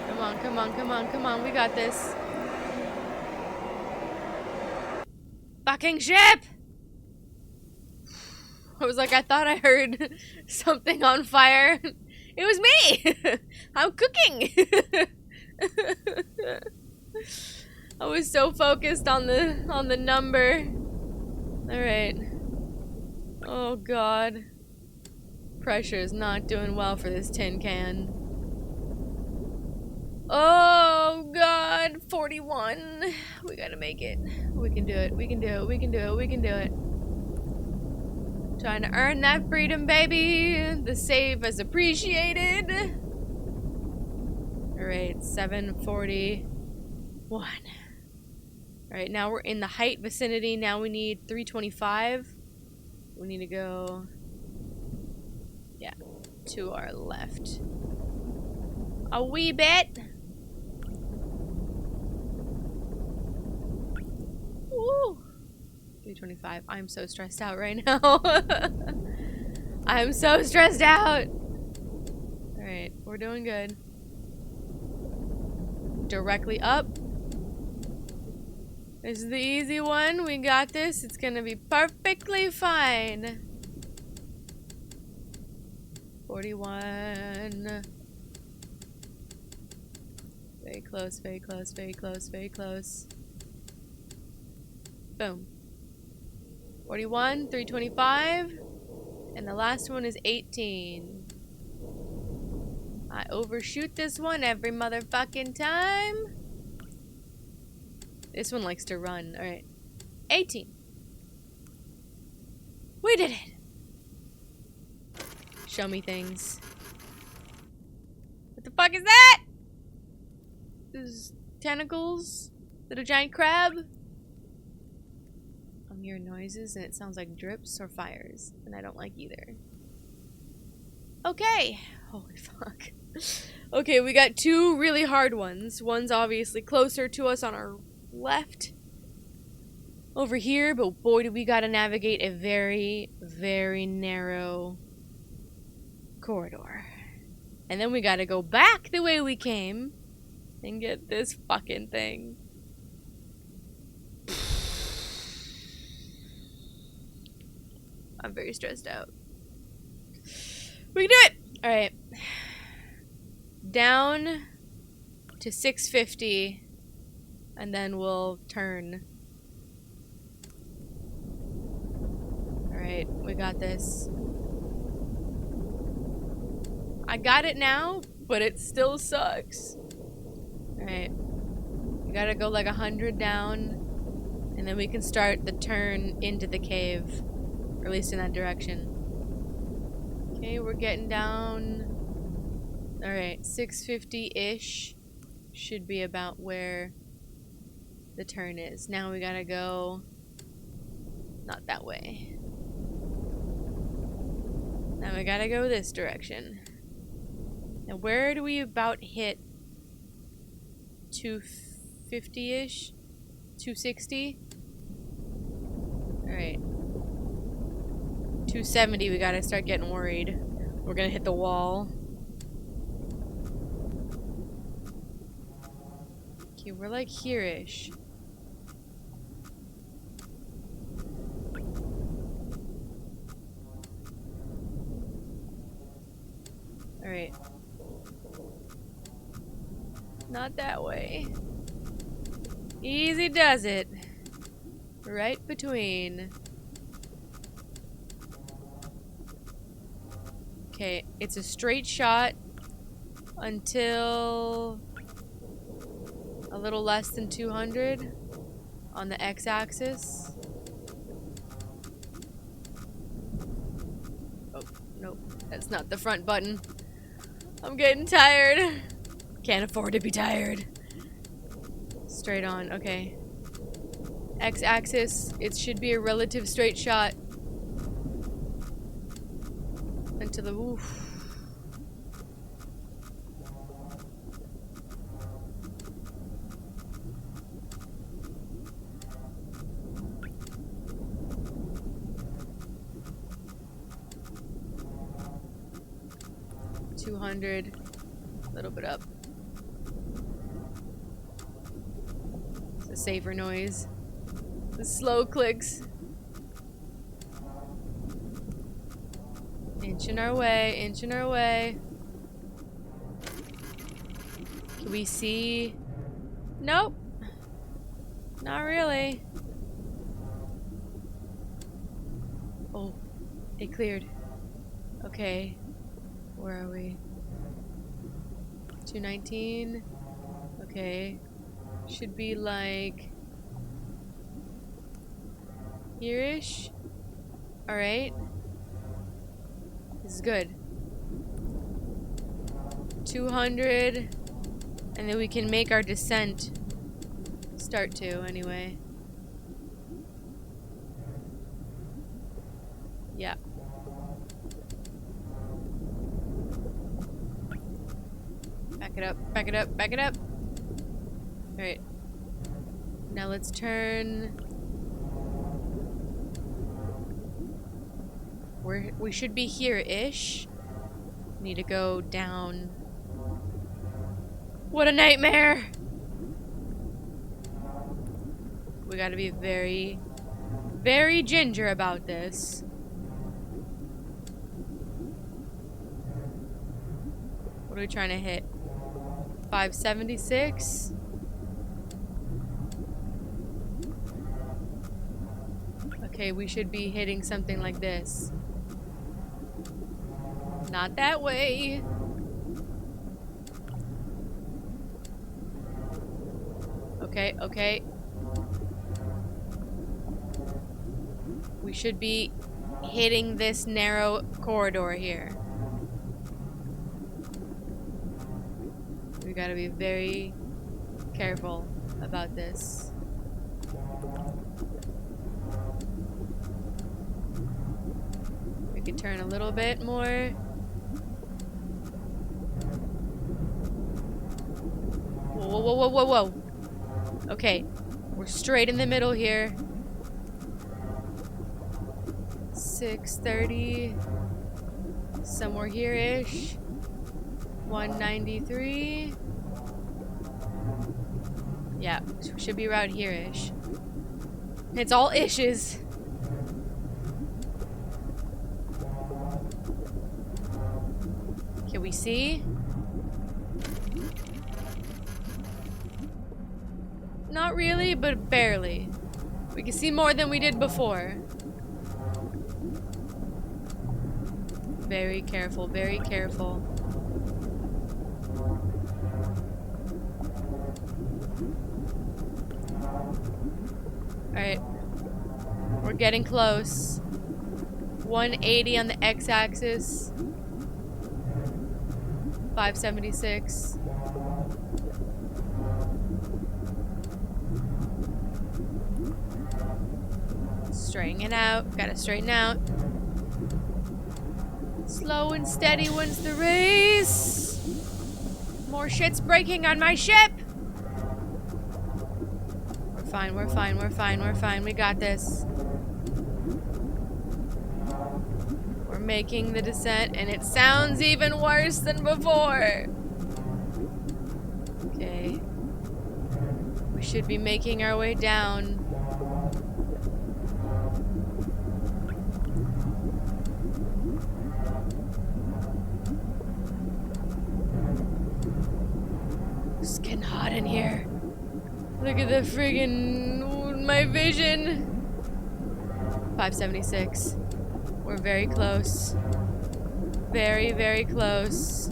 Come on, come on, come on, come on, we got this. Fucking ship! I was like, I thought I heard something on fire. It was me! I'm cooking! I was so focused on the number. Alright. Oh god. Pressure is not doing well for this tin can. Oh god, 41. We gotta make it. We can do it. We can do it. We can do it. We can do it. Trying to earn that freedom, baby. The save is appreciated. Alright, 741. Alright, now we're in the height vicinity. Now we need 325. We need to go... yeah, to our left. A wee bit. Woo! 325. I'm so stressed out right now. I'm so stressed out. Alright, we're doing good. Directly up. This is the easy one. We got this. It's gonna be perfectly fine. 41. Very close, very close, very close, very close. Boom. 41, 325. And the last one is 18. I overshoot this one every motherfucking time. This one likes to run. Alright. 18. We did it. Show me things. What the fuck is that? There's tentacles. Little giant crab. I'm hearing noises and it sounds like drips or fires. And I don't like either. Okay. Holy fuck. Okay, we got two really hard ones. One's obviously closer to us on our left. Over here. But boy, do we gotta navigate a very, very narrow corridor. And then we gotta go back the way we came and get this fucking thing. I'm very stressed out. We can do it! Alright. Down to 650 and then we'll turn. Alright, we got this. I got it now, but it still sucks. Alright. We gotta go like 100 down, and then we can start the turn into the cave. Or at least in that direction. Okay, we're getting down. Alright, 650-ish should be about where the turn is. Now we gotta go not that way. Now we gotta go this direction. Now where do we about hit 250-ish? 260? Alright. 270, we gotta start getting worried. We're gonna hit the wall. Okay, we're like here-ish. Alright. Not that way. Easy does it. Right between. Okay, it's a straight shot until a little less than 200 on the x-axis. Oh, nope. That's not the front button. I'm getting tired. Can't afford to be tired. Straight on, okay. X-axis, it should be a relative straight shot. Into the oof. $200. A little bit up. It's a safer noise. The slow clicks. Inching our way, inching our way. Can we see? Nope. Not really. Oh, it cleared. Okay. Where are we? 219. Okay. Should be like here-ish. Alright. This is good. 200. And then we can make our descent. Start to, anyway. Yeah. Back it up, back it up, back it up. Alright. Now let's turn. We should be here-ish. Need to go down. What a nightmare! We gotta be very, very ginger about this. What are we trying to hit? 576? Okay, we should be hitting something like this. Not that way. Okay, okay. We should be hitting this narrow corridor here. We gotta be very careful about this. We could turn a little bit more. Whoa, whoa, whoa, whoa, whoa. Okay, we're straight in the middle here. 630. Somewhere here-ish. 193. Yeah, should be around here-ish. It's all ishes. Can we see? Not really, but barely. We can see more than we did before. Very careful, very careful. Alright. We're getting close. 180 on the x-axis. 576. Straightening it out. Gotta straighten out. Slow and steady wins the race. More shit's breaking on my ship. We're fine, we're fine, we're fine, we're fine. We got this. We're making the descent, and it sounds even worse than before. Okay. We should be making our way down. It's getting hot in here. Look at the friggin' my vision. 576. We're very close. Very, very close.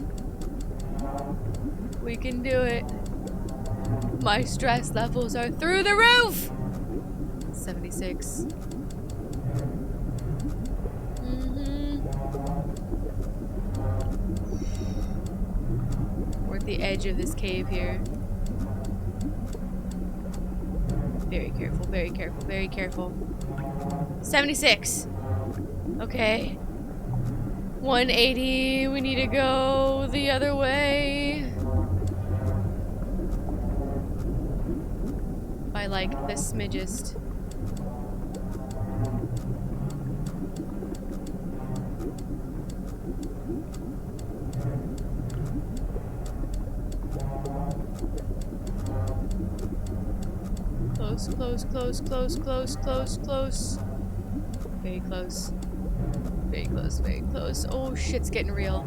We can do it. My stress levels are through the roof. 76. We're at the edge of this cave here. Very careful, very careful, very careful. 76. Okay. 180. We need to go the other way. By like the smidgest. Close, close, close, close, close, close, close. Very close. Very close, very close. Oh, shit's getting real.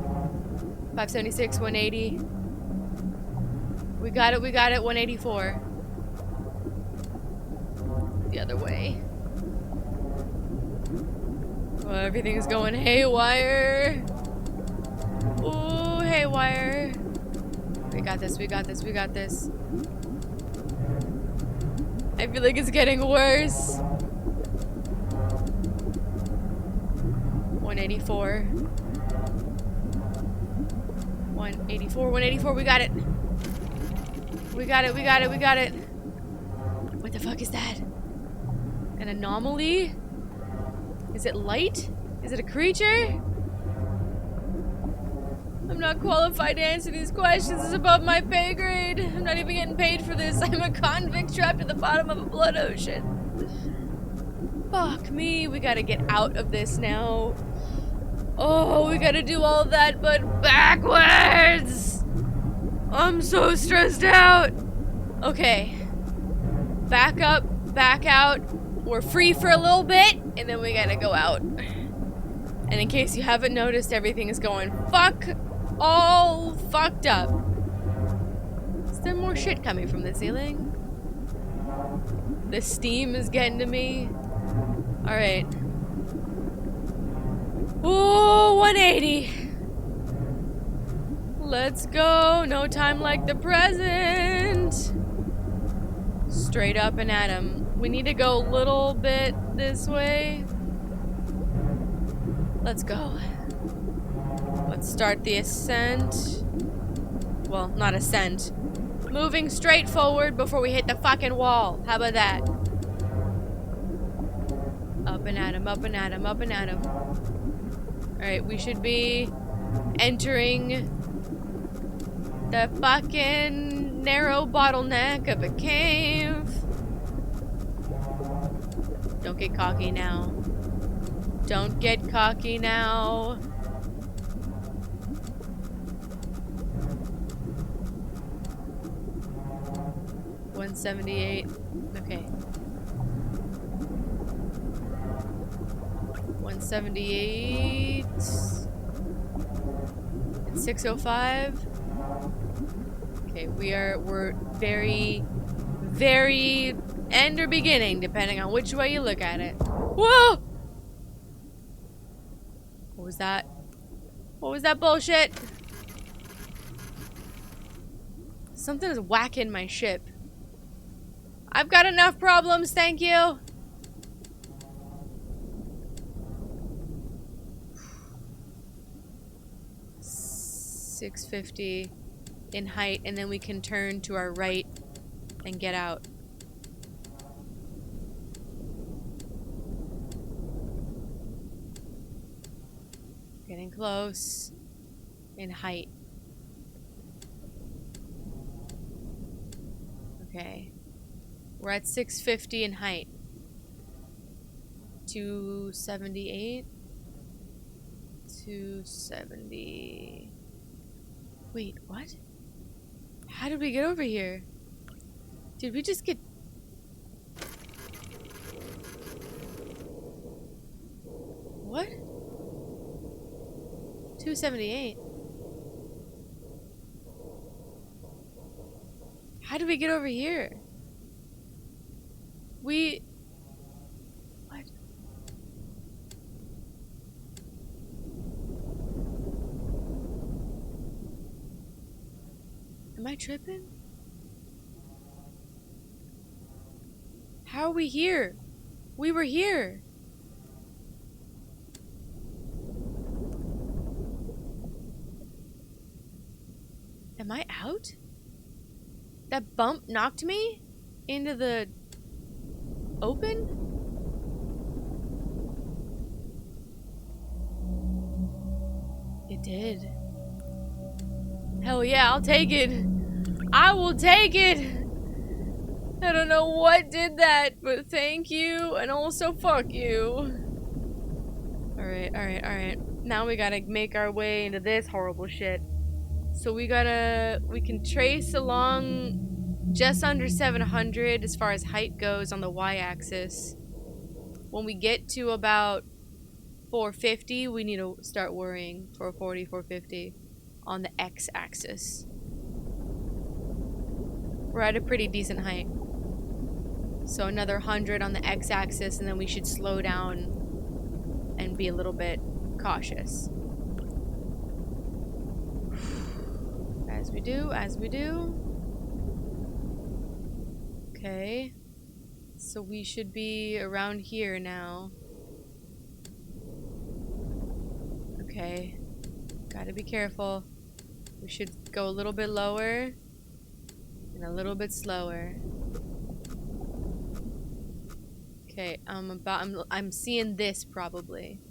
576, 180. We got it, 184. The other way. Oh, everything's going haywire. Ooh, haywire. We got this, we got this, we got this. I feel like it's getting worse. 184. 184, 184, we got it. We got it, we got it, we got it. What the fuck is that? An anomaly? Is it light? Is it a creature? I'm not qualified to answer these questions. It's above my pay grade. I'm not even getting paid for this. I'm a convict trapped at the bottom of a blood ocean. Fuck me. We gotta get out of this now. Oh, we gotta do all that, but backwards! I'm so stressed out. Okay. Back up, back out. We're free for a little bit, and then we gotta go out. And in case you haven't noticed, everything is going all fucked up. Is there more shit coming from the ceiling? The steam is getting to me. Alright. Ooh, 180. Let's go. No time like the present. Straight up and at him. We need to go a little bit this way. Let's go. Let's start the ascent. Well, not ascent. Moving straight forward before we hit the fucking wall. How about that? Up and at him, up and at him, up and at him. Alright, we should be entering the fucking narrow bottleneck of a cave. Don't get cocky now. Don't get cocky now. $178. Okay. 178. It's 605. Okay, we're very end or beginning, depending on which way you look at it. Whoa! What was that? What was that bullshit? Something is whacking my ship. I've got enough problems, thank you. $650 in height, and then we can turn to our right and get out. Getting close in height. Okay. We're at 650 in height. 278. 270. Wait, what? How did we get over here? Did we just get... What? 278. How did we get over here? We... What? Am I tripping? How are we here? We were here. Am I out? That bump knocked me into the open? It did. Hell yeah, I'll take it. I will take it. I don't know what did that, but thank you, and also fuck you. Alright, alright, alright. Now we gotta make our way into this horrible shit. So we can trace along just under 700 as far as height goes on the y-axis. When we get to about 450, we need to start worrying. 440, 450 on the x-axis. We're at a pretty decent height. So another 100 on the x-axis, and then we should slow down and be a little bit cautious. As we do, as we do. Okay. So we should be around here now. Okay. Gotta be careful. We should go a little bit lower and a little bit slower. Okay, I'm seeing this probably.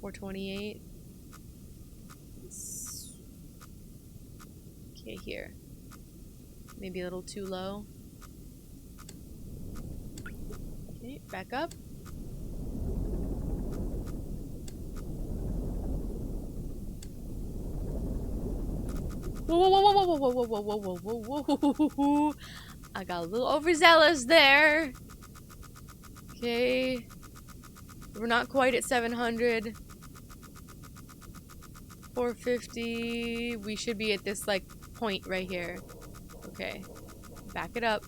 428. Okay, here. Maybe a little too low. Okay, back up. Whoa, whoa, whoa, whoa, whoa, whoa, whoa, whoa, whoa, whoa, whoa, whoa. I got a little overzealous there. Okay. We're not quite at 700. 450. We should be at this, like, point right here. Okay. Back it up.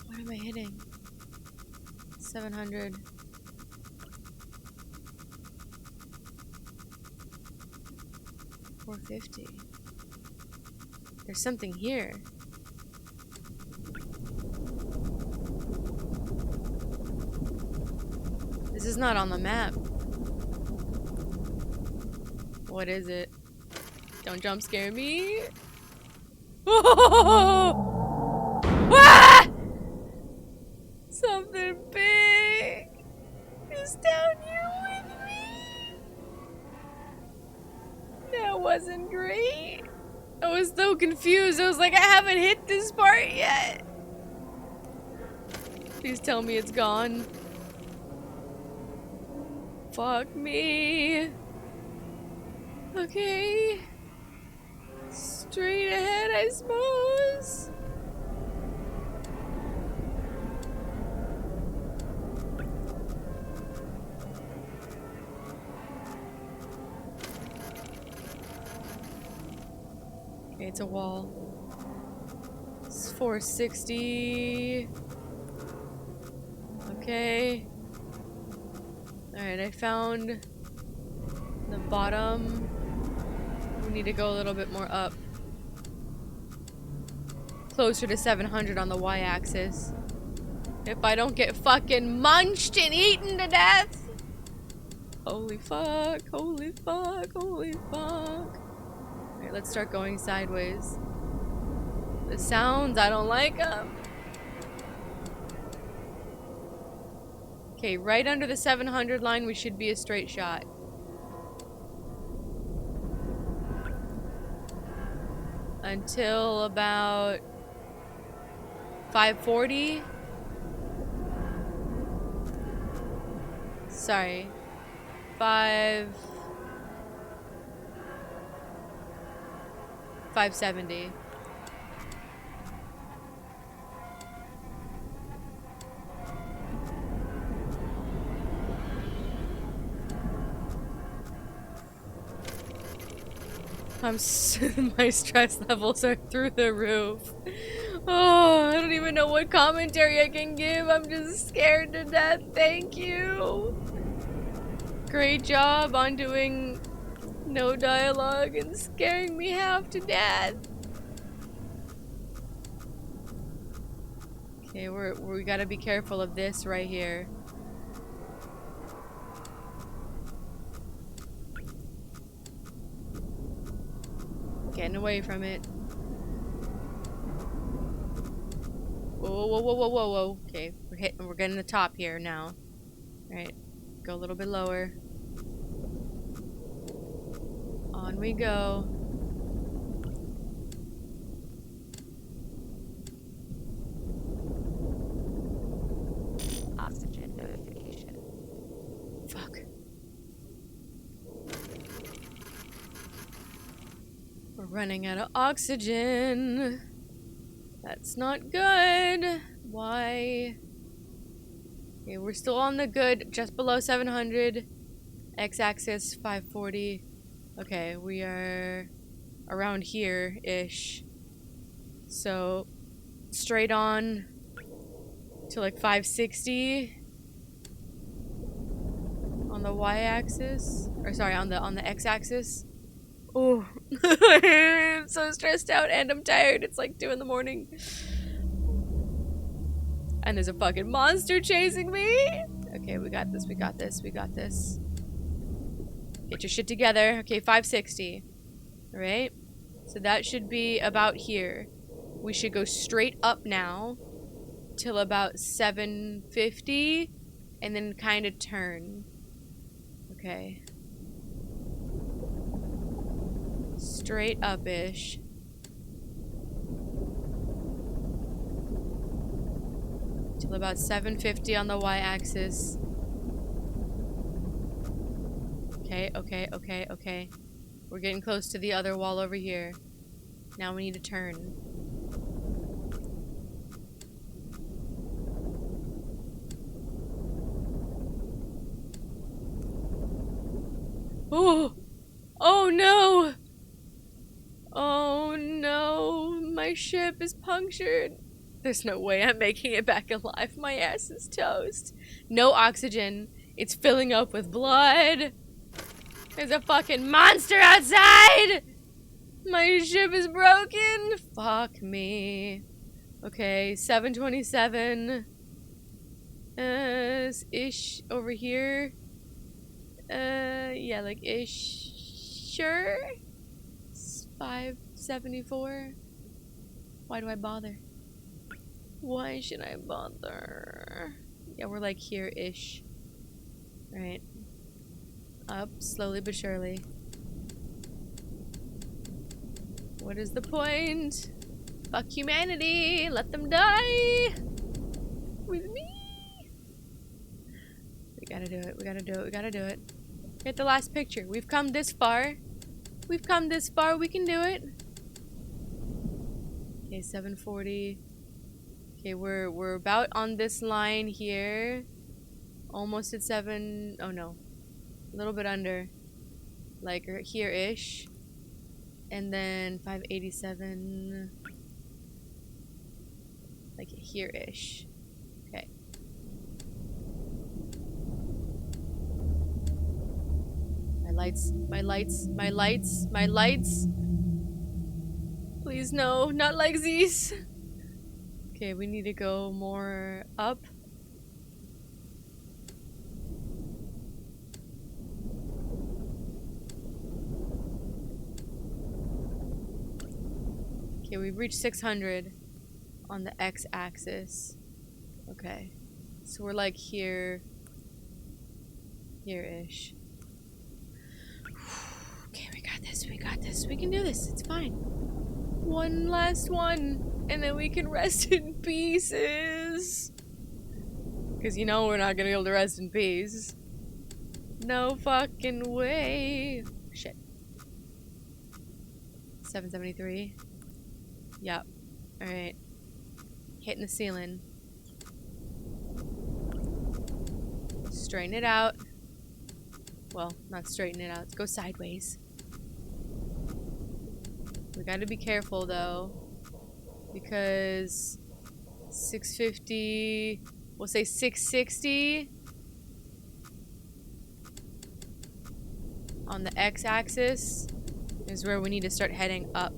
What am I hitting? 700. $450. There's something here. This is not on the map. What is it? Don't jump scare me. Oh! Ah! Something big is down here with me. That wasn't great. I was so confused. I was like, I haven't hit this part yet. Please tell me it's gone. Fuck me. Okay. Straight ahead, I suppose. Okay, it's a wall. It's 460. Okay. Alright, I found the bottom. We need to go a little bit more up. Closer to 700 on the y-axis. If I don't get fucking munched and eaten to death. Holy fuck, holy fuck, holy fuck. Alright, let's start going sideways. The sounds, I don't like them. Okay, right under the 700 line, we should be a straight shot. Until about 540. Sorry. 570. My stress levels are through the roof. Oh, I don't even know what commentary I can give. I'm just scared to death. Thank you. Great job on doing no dialogue and scaring me half to death. Okay, we gotta be careful of this right here. Getting away from it. Whoa, whoa, whoa, whoa, whoa, whoa. Okay, we're getting the top here now. Alright, go a little bit lower. On we go. Oxygen notification. Fuck. We're running out of oxygen. That's not good. Why? Okay, we're still on the good, just below 700. X-axis 540. Okay, we are around here-ish. So, straight on to like 560 on the y-axis, or sorry, on the x-axis. Oh, I'm so stressed out and I'm tired. It's like 2 in the morning. And there's a fucking monster chasing me. Okay, we got this, we got this, we got this. Get your shit together. Okay, 560. Right? So that should be about here. We should go straight up now till about 750 and then kind of turn. Okay. Straight up-ish. Till about 750 on the y-axis. Okay, okay, okay, okay. We're getting close to the other wall over here. Now we need to turn. Oh! Oh no! Oh no! My ship is punctured. There's no way I'm making it back alive. My ass is toast. No oxygen. It's filling up with blood. There's a fucking monster outside! My ship is broken! Fuck me. Okay, 727. Ish over here. Yeah, like ish. Sure? 574. Why do I bother? Why should I bother? Yeah, we're like here-ish. Right. Up, slowly but surely. What is the point? Fuck humanity! Let them die! With me! We gotta do it, we gotta do it, we gotta do it. Get the last picture. We've come this far. We've come this far, we can do it. Okay, 740. Okay, we're about on this line here. Almost at 7. Oh no. A little bit under. Like here-ish. And then 587. Like here-ish. Okay. My lights, my lights, my lights, my lights. Please no, not like these. Okay, we need to go more up. Okay, we've reached 600 on the x-axis. Okay, so we're like here, here-ish. Okay, we got this, we got this. We can do this, it's fine. One last one, and then we can rest in pieces. Because you know we're not gonna be able to rest in peace. No fucking way. Shit. 773. Yep. Alright. Hitting the ceiling. Straighten it out. Well, not straighten it out. Let's go sideways. We gotta be careful though. Because 650, we'll say 660 on the x-axis is where we need to start heading up.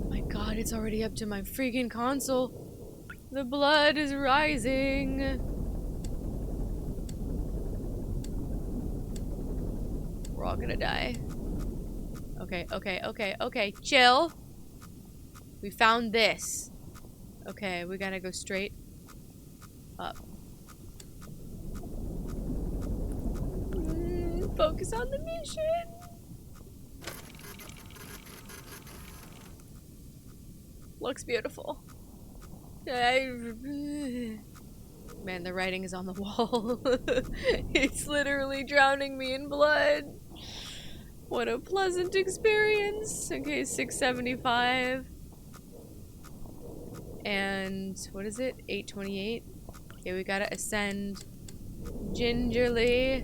My god, it's already up to my freaking console. The blood is rising. We're all gonna die. Okay, okay, okay, okay. Chill. We found this. Okay, we gotta go straight up. Focus on the mission. Looks beautiful. Man, the writing is on the wall. It's literally drowning me in blood. What a pleasant experience. Okay, 675. And what is it? 828. Okay, we gotta ascend gingerly.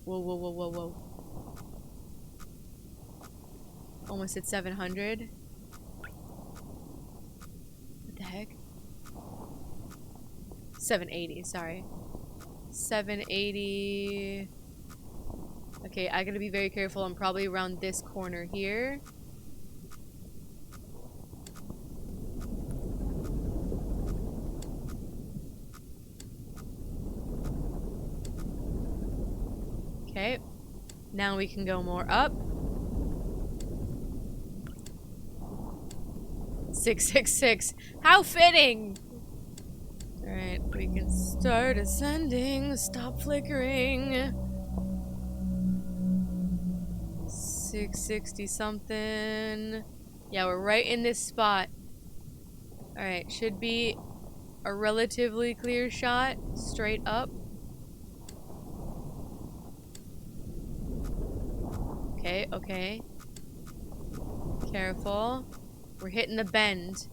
Whoa, whoa, whoa, whoa, whoa. Almost at 700. What the heck? 780, sorry. 780. Okay, I gotta be very careful. I'm probably around this corner here. Now we can go more up. 666. How fitting! Alright, we can start ascending. Stop flickering. 660 something. Yeah, we're right in this spot. Alright, should be a relatively clear shot. Straight up. Okay, okay. Careful. We're hitting the bend.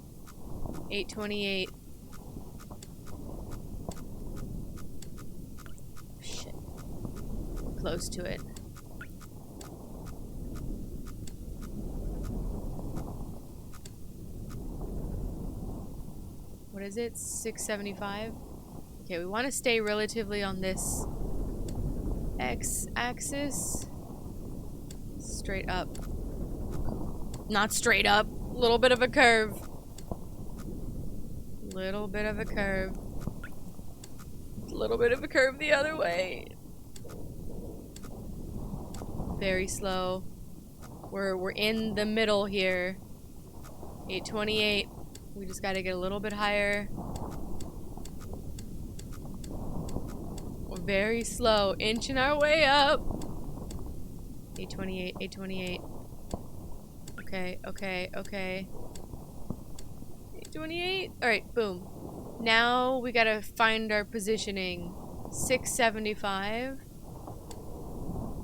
828. Shit. Close to it. What is it? 675? Okay, we want to stay relatively on this x-axis. Straight up. Not straight up. Little bit of a curve. Little bit of a curve. Little bit of a curve the other way. Very slow. We're in the middle here. 828. We just gotta get a little bit higher. We're very slow, inching our way up. 828, 828. Okay, okay, okay. 828. Alright, boom. Now we gotta find our positioning. 675.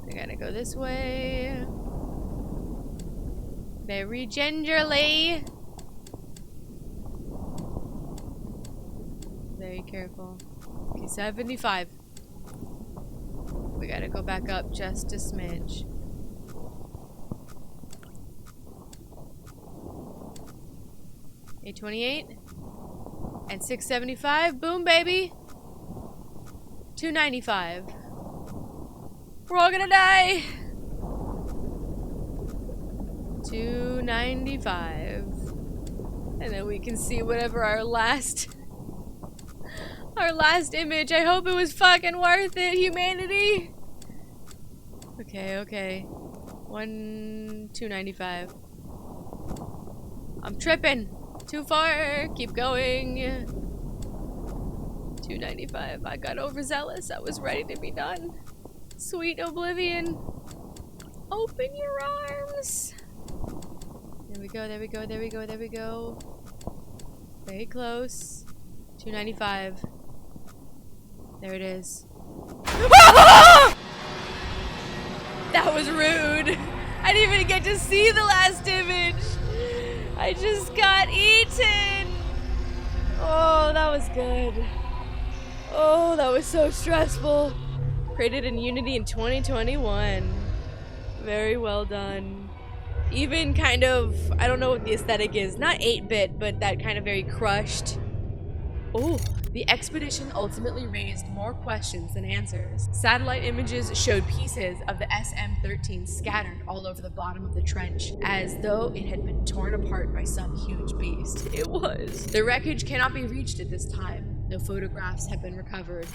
We gotta go this way. Very gingerly. Very careful. Okay, 75. We gotta go back up just a smidge. 828 and 675. Boom, baby. 295. We're all gonna die. 295. And then we can see whatever our last image. I hope it was fucking worth it, humanity. Okay, okay. 295. I'm tripping. Too far. Keep going. 295. I got overzealous. I was ready to be done. Sweet oblivion. Open your arms. There we go, there we go, there we go, there we go. Very close. 295. There it is. That was rude. I didn't even get to see the last image. I just got eaten. Oh, that was good. Oh, that was so stressful. Created in Unity in 2021. Very well done. Even kind of, I don't know what the aesthetic is. Not 8-bit, but that kind of very crushed. Oh, the expedition ultimately raised more questions than answers. Satellite images showed pieces of the SM-13 scattered all over the bottom of the trench, as though it had been torn apart by some huge beast. It was. The wreckage cannot be reached at this time. No photographs have been recovered.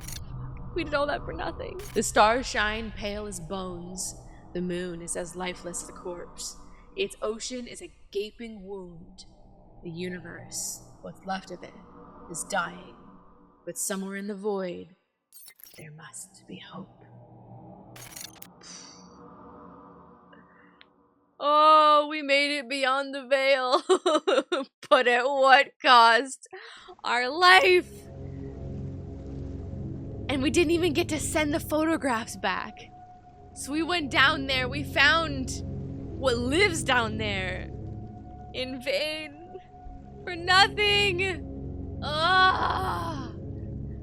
We did all that for nothing. The stars shine pale as bones. The moon is as lifeless as a corpse. Its ocean is a gaping wound. The universe, what's left of it, is dying. But somewhere in the void, there must be hope. Oh, we made it beyond the veil. But at what cost? Our life. And we didn't even get to send the photographs back. So we went down there, we found what lives down there. In vain. For nothing. Ah.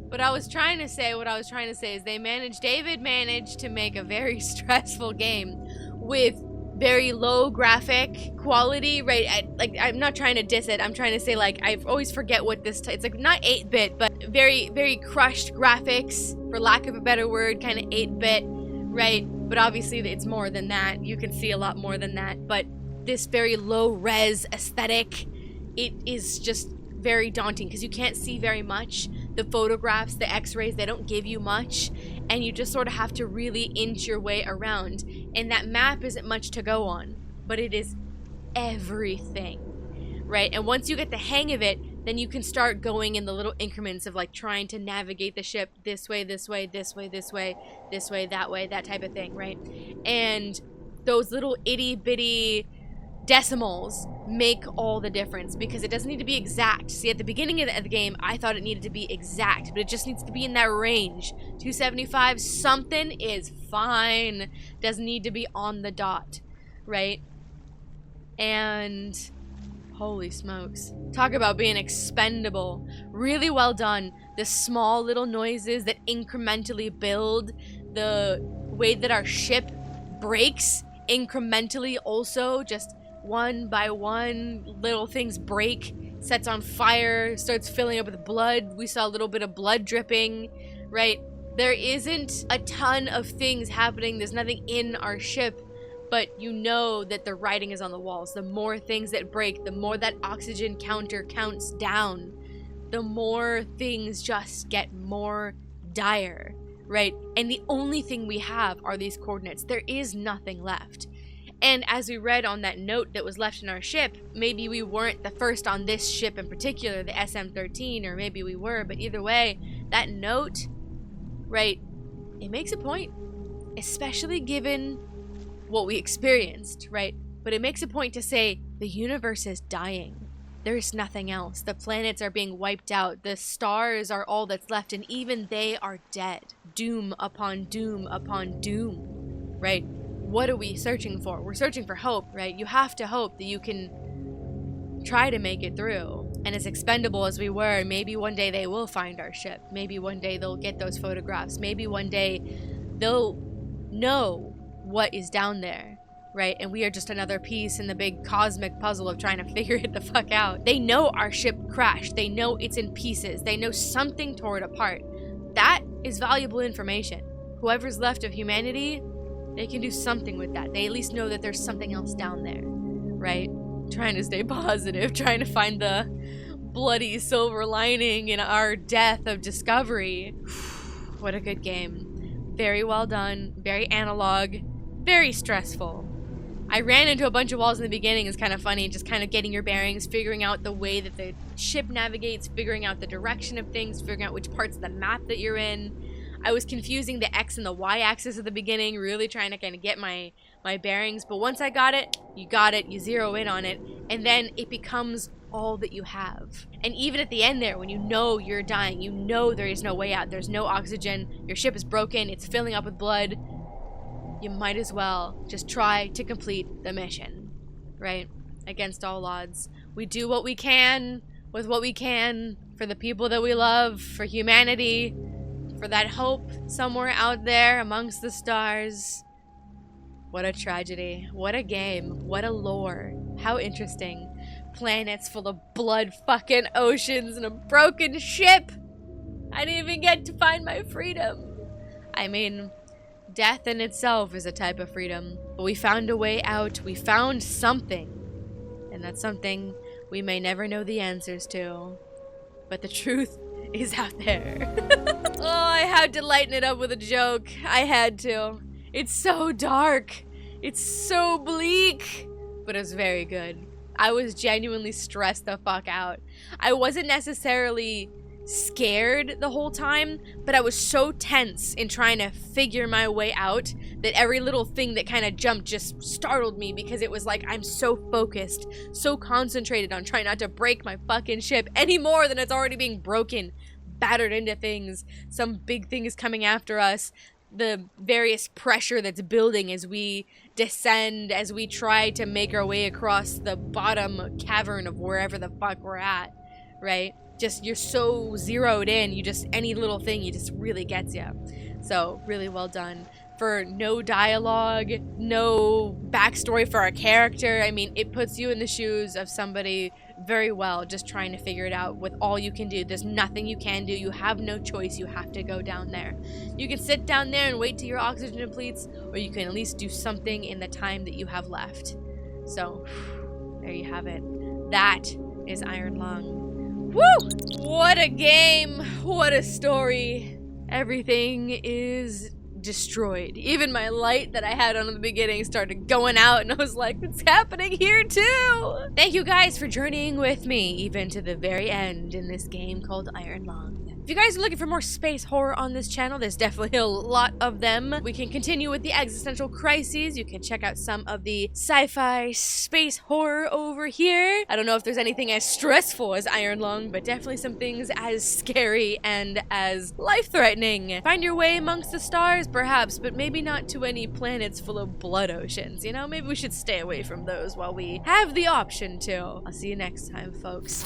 What I was trying to say is David managed to make a very stressful game with very low graphic quality, right? I'm not trying to diss it. I'm trying to say, like, I always forget what this, it's like not 8-bit, but very, very crushed graphics, for lack of a better word, kind of 8-bit, right? But obviously it's more than that. You can see a lot more than that. But this very low res aesthetic, it is just very daunting because you can't see very much. The photographs, the x-rays, they don't give you much. and you just sort of have to really inch your way around. And that map isn't much to go on, but it is everything, right? And once you get the hang of it, then you can start going in the little increments of like trying to navigate the ship this way, this way, this way, this way, this way, that way, that type of thing, right? And those little itty bitty decimals make all the difference, because it doesn't need to be exact. See, at the beginning of the game, I thought it needed to be exact, but it just needs to be in that range. 275 something is fine. Doesn't need to be on the dot, right? And holy smokes. Talk about being expendable. Really well done. The small little noises that incrementally build, the way that our ship breaks incrementally also, just one by one, little things break, sets on fire, starts filling up with blood. We saw a little bit of blood dripping, right? There isn't a ton of things happening. There's nothing in our ship, but you know that the writing is on the walls. The more things that break, the more that oxygen counter counts down, the more things just get more dire, right? And the only thing we have are these coordinates. There is nothing left. And as we read on that note that was left in our ship, maybe we weren't the first on this ship in particular, the SM-13, or maybe we were, but either way, that note, right, it makes a point, especially given what we experienced, right? But it makes a point to say the universe is dying. There's nothing else. The planets are being wiped out. The stars are all that's left, and even they are dead. Doom upon doom upon doom, right? What are we searching for? We're searching for hope, right? You have to hope that you can try to make it through. And as expendable as we were, maybe one day they will find our ship. Maybe one day they'll get those photographs. Maybe one day they'll know what is down there, right? And we are just another piece in the big cosmic puzzle of trying to figure it the fuck out. They know our ship crashed. They know it's in pieces. They know something tore it apart. That is valuable information. Whoever's left of humanity, they can do something with that. They at least know that there's something else down there, right? Trying to stay positive, trying to find the bloody silver lining in our death of discovery. What a good game. Very well done, very analog, very stressful. I ran into a bunch of walls in the beginning. It's kind of funny, just kind of getting your bearings, figuring out the way that the ship navigates, figuring out the direction of things, figuring out which parts of the map that you're in. I was confusing the X and the Y axis at the beginning, really trying to kind of get my bearings. But once I got it, you zero in on it, and then it becomes all that you have. And even at the end there, when you know you're dying, you know there is no way out, there's no oxygen, your ship is broken, it's filling up with blood, you might as well just try to complete the mission, right? Against all odds. We do what we can with what we can for the people that we love, for humanity, for that hope somewhere out there amongst the stars. What a tragedy. What a game. What a lore. How interesting. Planets full of blood fucking oceans and a broken ship. I didn't even get to find my freedom. I mean, death in itself is a type of freedom. But we found a way out. We found something. And that's something we may never know the answers to. But the truth is out there. Oh, I had to lighten it up with a joke. I had to. It's so dark. It's so bleak. But it was very good. I was genuinely stressed the fuck out. I wasn't necessarily scared the whole time, but I was so tense in trying to figure my way out that every little thing that kind of jumped just startled me, because it was like I'm so focused, so concentrated on trying not to break my fucking ship any more than it's already being broken, battered into things. Some big thing is coming after us. The various pressure that's building as we descend, as we try to make our way across the bottom cavern of wherever the fuck we're at, right? Just, you're so zeroed in, you just, any little thing, you just really gets you. So, really well done. For no dialogue, no backstory for our character, I mean, it puts you in the shoes of somebody very well, just trying to figure it out with all you can do. There's nothing you can do. You have no choice. You have to go down there. You can sit down there and wait till your oxygen depletes, or you can at least do something in the time that you have left. So, there you have it. That is Iron Lung. Woo! What a game! What a story! everything is destroyed. Even my light that I had on in the beginning started going out, and I was like, it's happening here too! Thank you guys for journeying with me, even to the very end in this game called Iron Lung. If you guys are looking for more space horror on this channel, there's definitely a lot of them. We can continue with the existential crises. You can check out some of the sci-fi space horror over here. I don't know if there's anything as stressful as Iron Lung, but definitely some things as scary and as life-threatening. Find your way amongst the stars, perhaps, but maybe not to any planets full of blood oceans. You know, maybe we should stay away from those while we have the option to. I'll see you next time, folks.